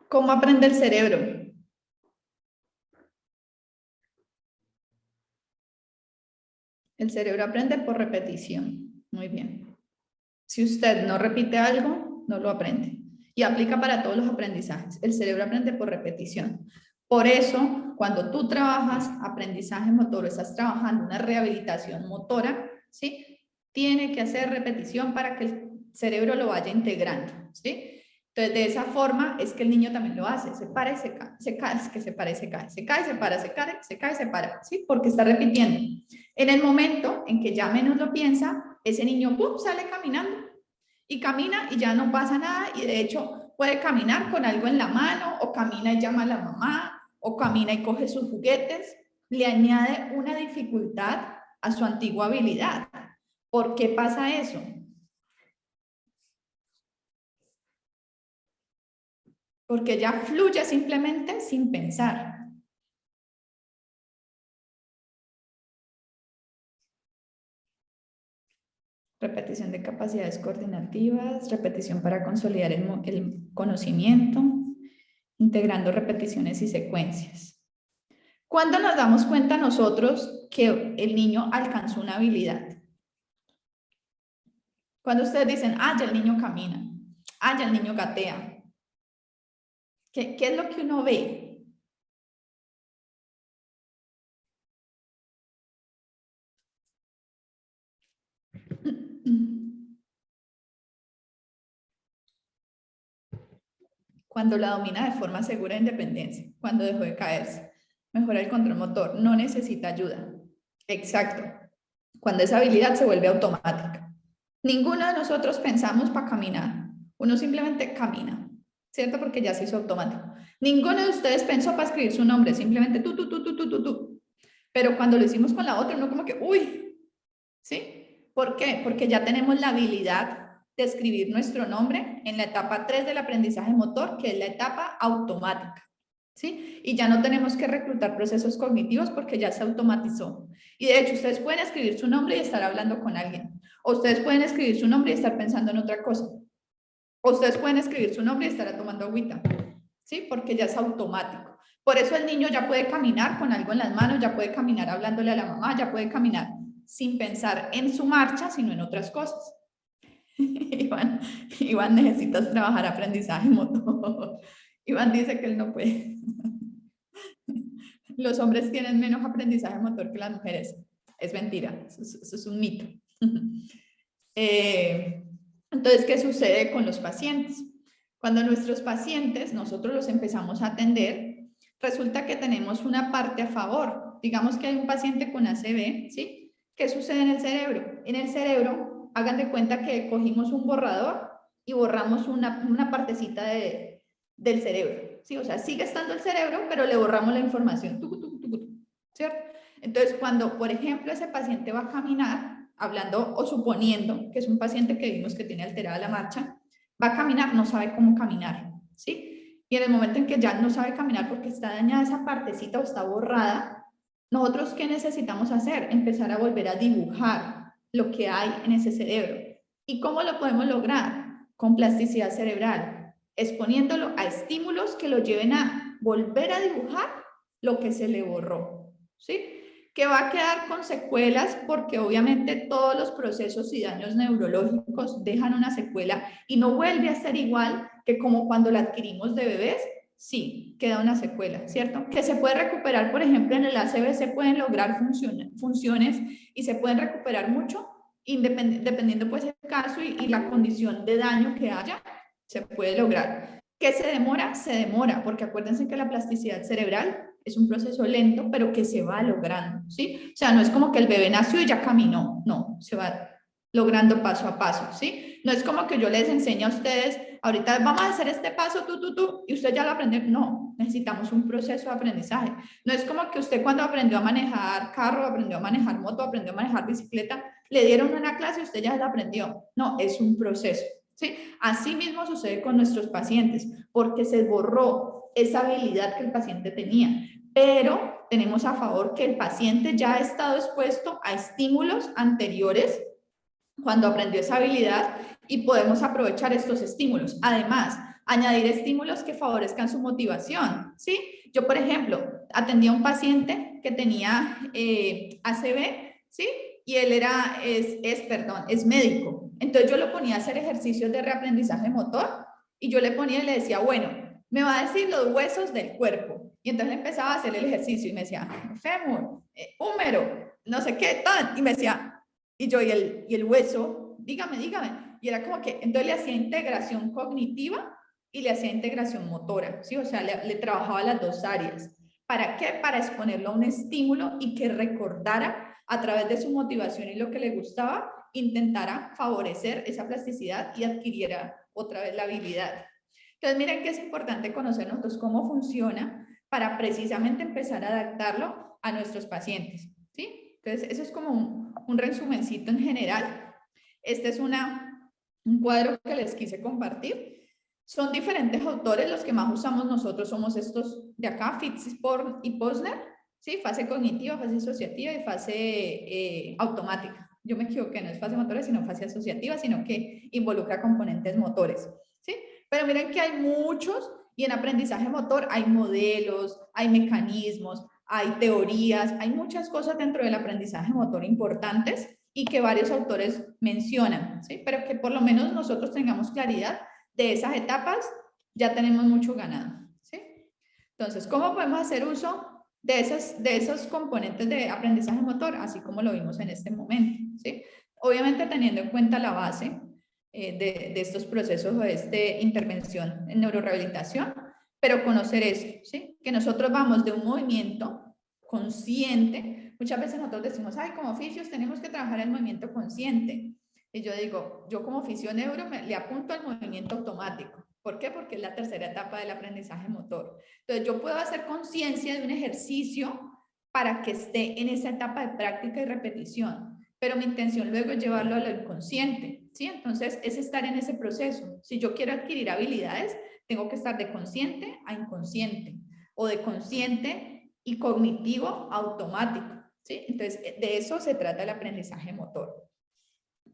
¿Cómo aprende el cerebro? El cerebro aprende por repetición. Muy bien. Si usted no repite algo, no lo aprende. Y aplica para todos los aprendizajes. El cerebro aprende por repetición. Por eso, cuando tú trabajas aprendizaje motor o estás trabajando una rehabilitación motora, ¿sí? Tiene que hacer repetición para que el cerebro lo vaya integrando, ¿sí? Entonces, de esa forma es que el niño también lo hace, se para y se cae, se cae, es que se para y se cae, se cae, se para, se cae, se cae, se para, ¿sí? Porque está repitiendo. En el momento en que ya menos lo piensa, ese niño, ¡pum!, sale caminando y camina y ya no pasa nada y de hecho puede caminar con algo en la mano o camina y llama a la mamá o camina y coge sus juguetes, le añade una dificultad a su antigua habilidad. ¿Por qué pasa eso? Porque ya fluye simplemente sin pensar. Repetición de capacidades coordinativas, repetición para consolidar el conocimiento, integrando repeticiones y secuencias. ¿Cuándo nos damos cuenta nosotros que el niño alcanzó una habilidad? Cuando ustedes dicen, ah, ya el niño camina, ah, ya el niño gatea. ¿Qué es lo que uno ve? Cuando la domina de forma segura e independencia, cuando dejó de caerse, mejora el control motor, no necesita ayuda. Exacto. Cuando esa habilidad se vuelve automática. Ninguno de nosotros pensamos para caminar. Uno simplemente camina, ¿cierto? Porque ya se hizo automático. Ninguno de ustedes pensó para escribir su nombre, simplemente tú. Pero cuando lo hicimos con la otra, uno como que, uy, ¿sí? ¿Por qué? Porque ya tenemos la habilidad de escribir nuestro nombre en la etapa 3 del aprendizaje motor, que es la etapa automática, ¿sí? Y ya no tenemos que reclutar procesos cognitivos porque ya se automatizó. Y de hecho, ustedes pueden escribir su nombre y estar hablando con alguien. O ustedes pueden escribir su nombre y estar pensando en otra cosa. O ustedes pueden escribir su nombre y estar tomando agüita, ¿sí? Porque ya es automático. Por eso el niño ya puede caminar con algo en las manos, ya puede caminar hablándole a la mamá, ya puede caminar sin pensar en su marcha, sino en otras cosas. Iván, necesitas trabajar aprendizaje motor. Iván dice que él no puede. Los hombres tienen menos aprendizaje motor que las mujeres. Es mentira, eso es un mito. Entonces, ¿qué sucede con los pacientes? Cuando nuestros pacientes, nosotros los empezamos a atender, resulta que tenemos una parte a favor. Digamos que hay un paciente con ACV, ¿sí? ¿Qué sucede en el cerebro? En el cerebro, hagan de cuenta que cogimos un borrador y borramos una partecita del cerebro, ¿sí? O sea, sigue estando el cerebro, pero le borramos la información, ¿cierto? Entonces, cuando, por ejemplo, ese paciente va a caminar, hablando o suponiendo que es un paciente que vimos que tiene alterada la marcha, va a caminar, no sabe cómo caminar, ¿sí? Y en el momento en que ya no sabe caminar porque está dañada esa partecita o está borrada, nosotros, ¿qué necesitamos hacer? Empezar a volver a dibujar lo que hay en ese cerebro. ¿Y cómo lo podemos lograr? Con plasticidad cerebral, exponiéndolo a estímulos que lo lleven a volver a dibujar lo que se le borró, ¿sí? Que va a quedar con secuelas porque obviamente todos los procesos y daños neurológicos dejan una secuela y no vuelve a ser igual que como cuando la adquirimos de bebés. Sí, queda una secuela, ¿cierto? Que se puede recuperar, por ejemplo, en el ACV se pueden lograr funciones y se pueden recuperar mucho, dependiendo pues el caso y la condición de daño que haya, se puede lograr. ¿Qué se demora? Se demora, porque acuérdense que la plasticidad cerebral es un proceso lento, pero que se va logrando, ¿sí? O sea, no es como que el bebé nació y ya caminó, no, se va logrando paso a paso, ¿sí? No es como que yo les enseñe a ustedes, ahorita vamos a hacer este paso, y usted ya lo aprendió. No, necesitamos un proceso de aprendizaje. No es como que usted cuando aprendió a manejar carro, aprendió a manejar moto, aprendió a manejar bicicleta, le dieron una clase y usted ya la aprendió. No, es un proceso, ¿sí? Así mismo sucede con nuestros pacientes, porque se borró esa habilidad que el paciente tenía, pero tenemos a favor que el paciente ya ha estado expuesto a estímulos anteriores cuando aprendió esa habilidad y podemos aprovechar estos estímulos. Además, añadir estímulos que favorezcan su motivación, ¿sí? Yo, por ejemplo, atendí a un paciente que tenía ACV, ¿sí? Y él es médico. Entonces yo lo ponía a hacer ejercicios de reaprendizaje motor y yo le ponía y le decía, bueno, me va a decir los huesos del cuerpo. Y entonces empezaba a hacer el ejercicio y me decía, fémur, húmero, no sé qué, tan. Y me decía, y yo, y el hueso, dígame, dígame. Y era como que, entonces le hacía integración cognitiva y le hacía integración motora, ¿sí? O sea, le trabajaba las dos áreas. ¿Para qué? Para exponerlo a un estímulo y que recordara a través de su motivación y lo que le gustaba, intentara favorecer esa plasticidad y adquiriera otra vez la habilidad. Entonces, miren que es importante conocer nosotros cómo funciona para precisamente empezar a adaptarlo a nuestros pacientes, ¿sí? Entonces, eso es como un resumencito en general. Este es un cuadro que les quise compartir. Son diferentes autores, los que más usamos nosotros somos estos de acá, Fitzporn y Posner, ¿sí? Fase cognitiva, fase asociativa y fase automática. Yo me equivoqué, no es fase motora, sino fase asociativa, sino que involucra componentes motores, ¿sí? Pero miren que hay muchos, y en aprendizaje motor hay modelos, hay mecanismos, hay teorías, hay muchas cosas dentro del aprendizaje motor importantes y que varios autores mencionan, ¿sí? Pero que por lo menos nosotros tengamos claridad de esas etapas, ya tenemos mucho ganado, ¿sí? Entonces, ¿cómo podemos hacer uso de esos componentes de aprendizaje motor, así como lo vimos en este momento, ¿sí? Obviamente teniendo en cuenta la base de estos procesos o de esta intervención en neurorehabilitación, pero conocer esto, ¿sí? Que nosotros vamos de un movimiento consciente. Muchas veces nosotros decimos, ay, como oficios tenemos que trabajar el movimiento consciente. Y yo digo, yo como oficio neuro le apunto al movimiento automático. ¿Por qué? Porque es la tercera etapa del aprendizaje motor. Entonces, yo puedo hacer conciencia de un ejercicio para que esté en esa etapa de práctica y repetición, pero mi intención luego es llevarlo a lo inconsciente, ¿sí? Entonces, es estar en ese proceso. Si yo quiero adquirir habilidades, tengo que estar de consciente a inconsciente, o de consciente y cognitivo a automático, ¿sí? Entonces, de eso se trata el aprendizaje motor.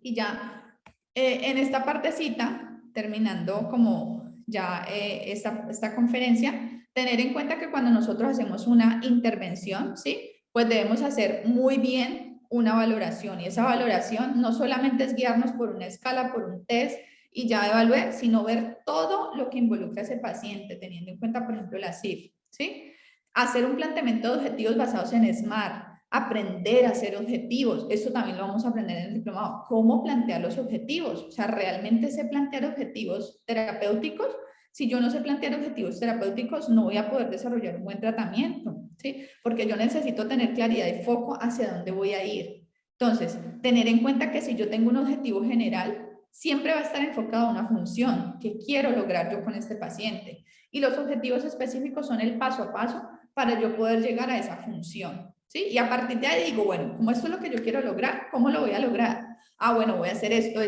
Y ya en esta partecita, terminando como ya esta conferencia, tener en cuenta que cuando nosotros hacemos una intervención, ¿sí? Pues debemos hacer muy bien una valoración, y esa valoración no solamente es guiarnos por una escala, por un test y ya evaluar, sino ver todo lo que involucra a ese paciente, teniendo en cuenta, por ejemplo, la CIF, ¿sí? Hacer un planteamiento de objetivos basados en SMART, aprender a hacer objetivos. Esto también lo vamos a aprender en el diplomado. ¿Cómo plantear los objetivos? O sea, ¿realmente sé plantear objetivos terapéuticos? Si yo no sé plantear objetivos terapéuticos, no voy a poder desarrollar un buen tratamiento, ¿sí? Porque yo necesito tener claridad de foco hacia dónde voy a ir. Entonces, tener en cuenta que si yo tengo un objetivo general, siempre va a estar enfocado a una función que quiero lograr yo con este paciente. Y los objetivos específicos son el paso a paso para yo poder llegar a esa función, ¿sí? Y a partir de ahí digo, bueno, como esto es lo que yo quiero lograr, ¿cómo lo voy a lograr? Ah, bueno, voy a hacer esto,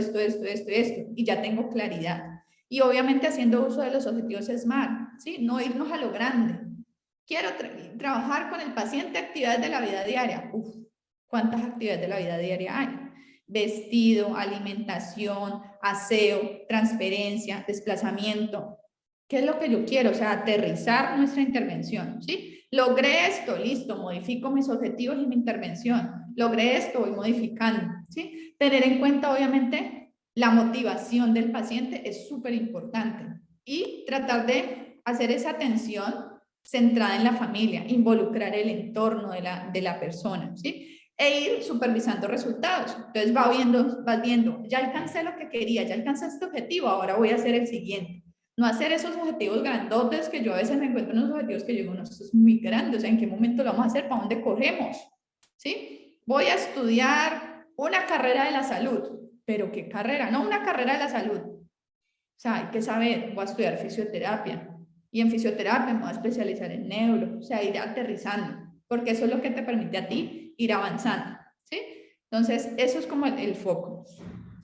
y ya tengo claridad. Y obviamente haciendo uso de los objetivos SMART, ¿sí? No irnos a lo grande. Quiero trabajar con el paciente actividades de la vida diaria. Uf, ¿cuántas actividades de la vida diaria hay? Vestido, alimentación, aseo, transferencia, desplazamiento. ¿Qué es lo que yo quiero? O sea, aterrizar nuestra intervención, ¿sí? Logré esto, listo, modifico mis objetivos y mi intervención. Logré esto, voy modificando, ¿sí? Tener en cuenta, obviamente, la motivación del paciente es súper importante. Y tratar de hacer esa atención centrada en la familia, involucrar el entorno de la persona, ¿sí? E ir supervisando resultados. Entonces vas viendo, ya alcancé lo que quería, ya alcancé este objetivo, ahora voy a hacer el siguiente. No hacer esos objetivos grandotes que yo a veces me encuentro en unos objetivos que yo digo, no, esto es muy grande, o sea, ¿en qué momento lo vamos a hacer? ¿Para dónde corremos? ¿Sí? Voy a estudiar una carrera de la salud, pero ¿qué carrera? No, una carrera de la salud. O sea, hay que saber, voy a estudiar fisioterapia, y en fisioterapia me voy a especializar en neuro, o sea, ir aterrizando, porque eso es lo que te permite a ti ir avanzando, ¿sí? Entonces, eso es como el foco.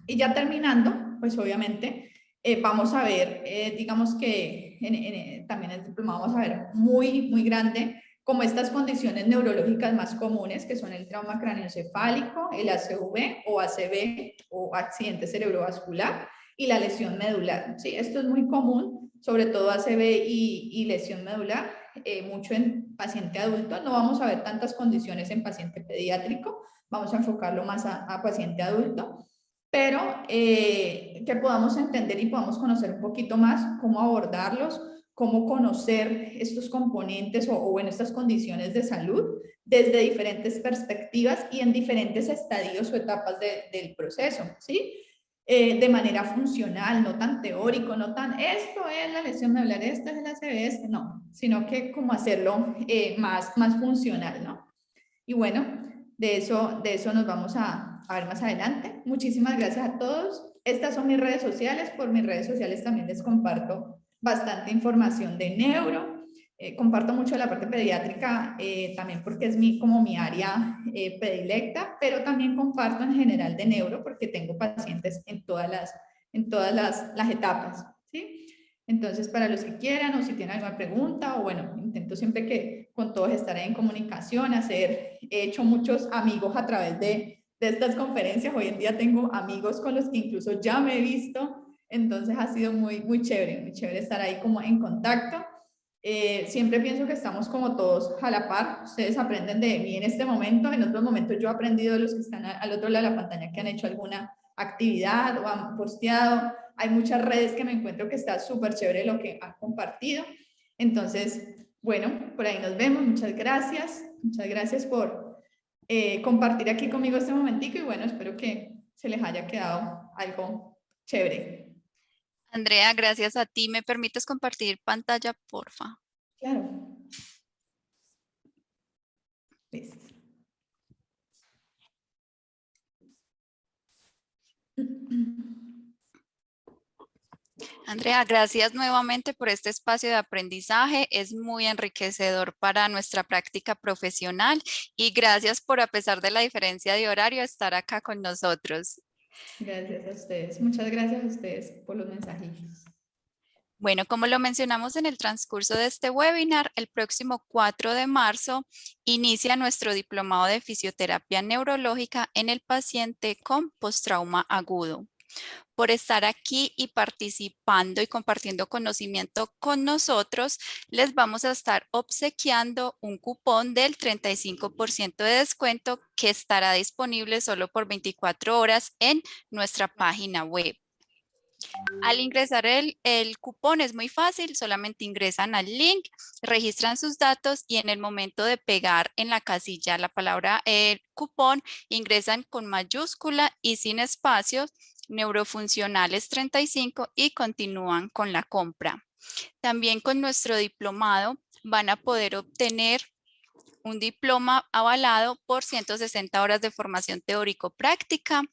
Y ya terminando, pues obviamente vamos a ver, digamos que también en el diplomado vamos a ver muy grande como estas condiciones neurológicas más comunes, que son el trauma craneoencefálico, el ACV o ACV o accidente cerebrovascular, y la lesión medular, ¿sí? Esto es muy común, sobre todo ACV y lesión medular, mucho en paciente adulto. No vamos a ver tantas condiciones en paciente pediátrico, vamos a enfocarlo más a paciente adulto, pero que podamos entender y podamos conocer un poquito más cómo abordarlos, cómo conocer estos componentes o bueno, estas condiciones de salud desde diferentes perspectivas y en diferentes estadios o etapas del proceso, ¿sí? De manera funcional, no tan teórico, no tan esto es la lesión medular, esto es el ACV, no, sino que como hacerlo más funcional, ¿no? Y bueno, de eso nos vamos a ver más adelante. Muchísimas gracias a todos. Estas son mis redes sociales. Por mis redes sociales también les comparto bastante información de neuro. Comparto mucho la parte pediátrica también porque es como mi área predilecta, pero también comparto en general de neuro porque tengo pacientes en todas las etapas, ¿sí? Entonces, para los que quieran o si tienen alguna pregunta, o bueno, intento siempre que con todos estar en comunicación, he hecho muchos amigos a través de estas conferencias. Hoy en día tengo amigos con los que incluso ya me he visto, entonces ha sido muy chévere estar ahí como en contacto. Siempre pienso que estamos como todos a la par. Ustedes aprenden de mí en este momento, en otros momentos yo he aprendido de los que están al otro lado de la pantalla que han hecho alguna actividad o han posteado. Hay muchas redes que me encuentro que está súper chévere lo que han compartido. Entonces, bueno, por ahí nos vemos. Muchas gracias. Muchas gracias por compartir aquí conmigo este momentico y bueno, espero que se les haya quedado algo chévere. Andrea, gracias a ti. ¿Me permites compartir pantalla, porfa? Claro. Listo. Andrea, gracias nuevamente por este espacio de aprendizaje. Es muy enriquecedor para nuestra práctica profesional y gracias por, a pesar de la diferencia de horario, estar acá con nosotros. Gracias a ustedes. Muchas gracias a ustedes por los mensajitos. Bueno, como lo mencionamos en el transcurso de este webinar, el próximo 4 de marzo inicia nuestro diplomado de fisioterapia neurológica en el paciente con postrauma agudo. Por estar aquí y participando y compartiendo conocimiento con nosotros, les vamos a estar obsequiando un cupón del 35% de descuento que estará disponible solo por 24 horas en nuestra página web. Al ingresar el cupón es muy fácil, solamente ingresan al link, registran sus datos y en el momento de pegar en la casilla la palabra cupón, ingresan con mayúscula y sin espacios, neurofuncionales 35 y continúan con la compra. También con nuestro diplomado van a poder obtener un diploma avalado por 160 horas de formación teórico-práctica.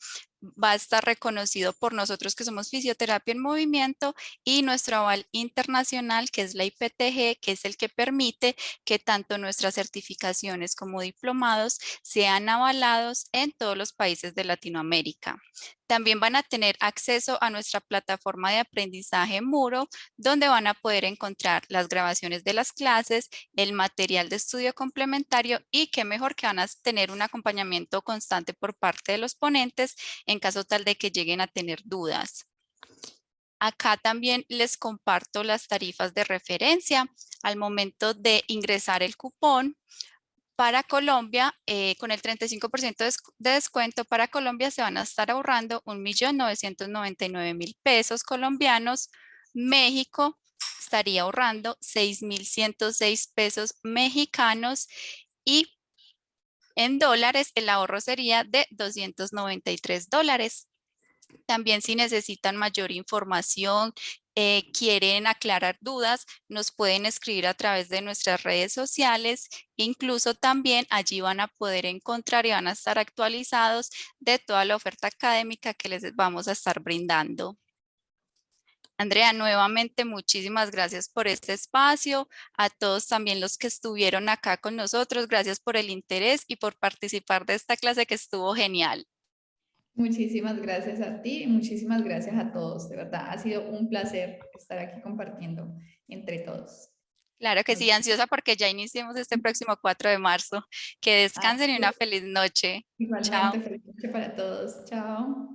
Va a estar reconocido por nosotros que somos Fisioterapia en Movimiento y nuestro aval internacional que es la IPTG, que es el que permite que tanto nuestras certificaciones como diplomados sean avalados en todos los países de Latinoamérica. También van a tener acceso a nuestra plataforma de aprendizaje Muro, donde van a poder encontrar las grabaciones de las clases, el material de estudio complementario y qué mejor que van a tener un acompañamiento constante por parte de los ponentes en caso tal de que lleguen a tener dudas. Acá también les comparto las tarifas de referencia al momento de ingresar el cupón. Para Colombia, con el 35% de descuento para Colombia se van a estar ahorrando 1.999.000 pesos colombianos. México estaría ahorrando 6.106 pesos mexicanos y en dólares el ahorro sería de $293. También si necesitan mayor información, quieren aclarar dudas, nos pueden escribir a través de nuestras redes sociales. Incluso también allí van a poder encontrar y van a estar actualizados de toda la oferta académica que les vamos a estar brindando. Andrea, nuevamente muchísimas gracias por este espacio. A todos también los que estuvieron acá con nosotros, gracias por el interés y por participar de esta clase que estuvo genial. Muchísimas gracias a ti y muchísimas gracias a todos. De verdad, ha sido un placer estar aquí compartiendo entre todos. Claro que sí, ansiosa porque ya iniciemos este próximo 4 de marzo. Que descansen y una feliz noche. Igualmente, Chao. feliz noche para todos. Chao.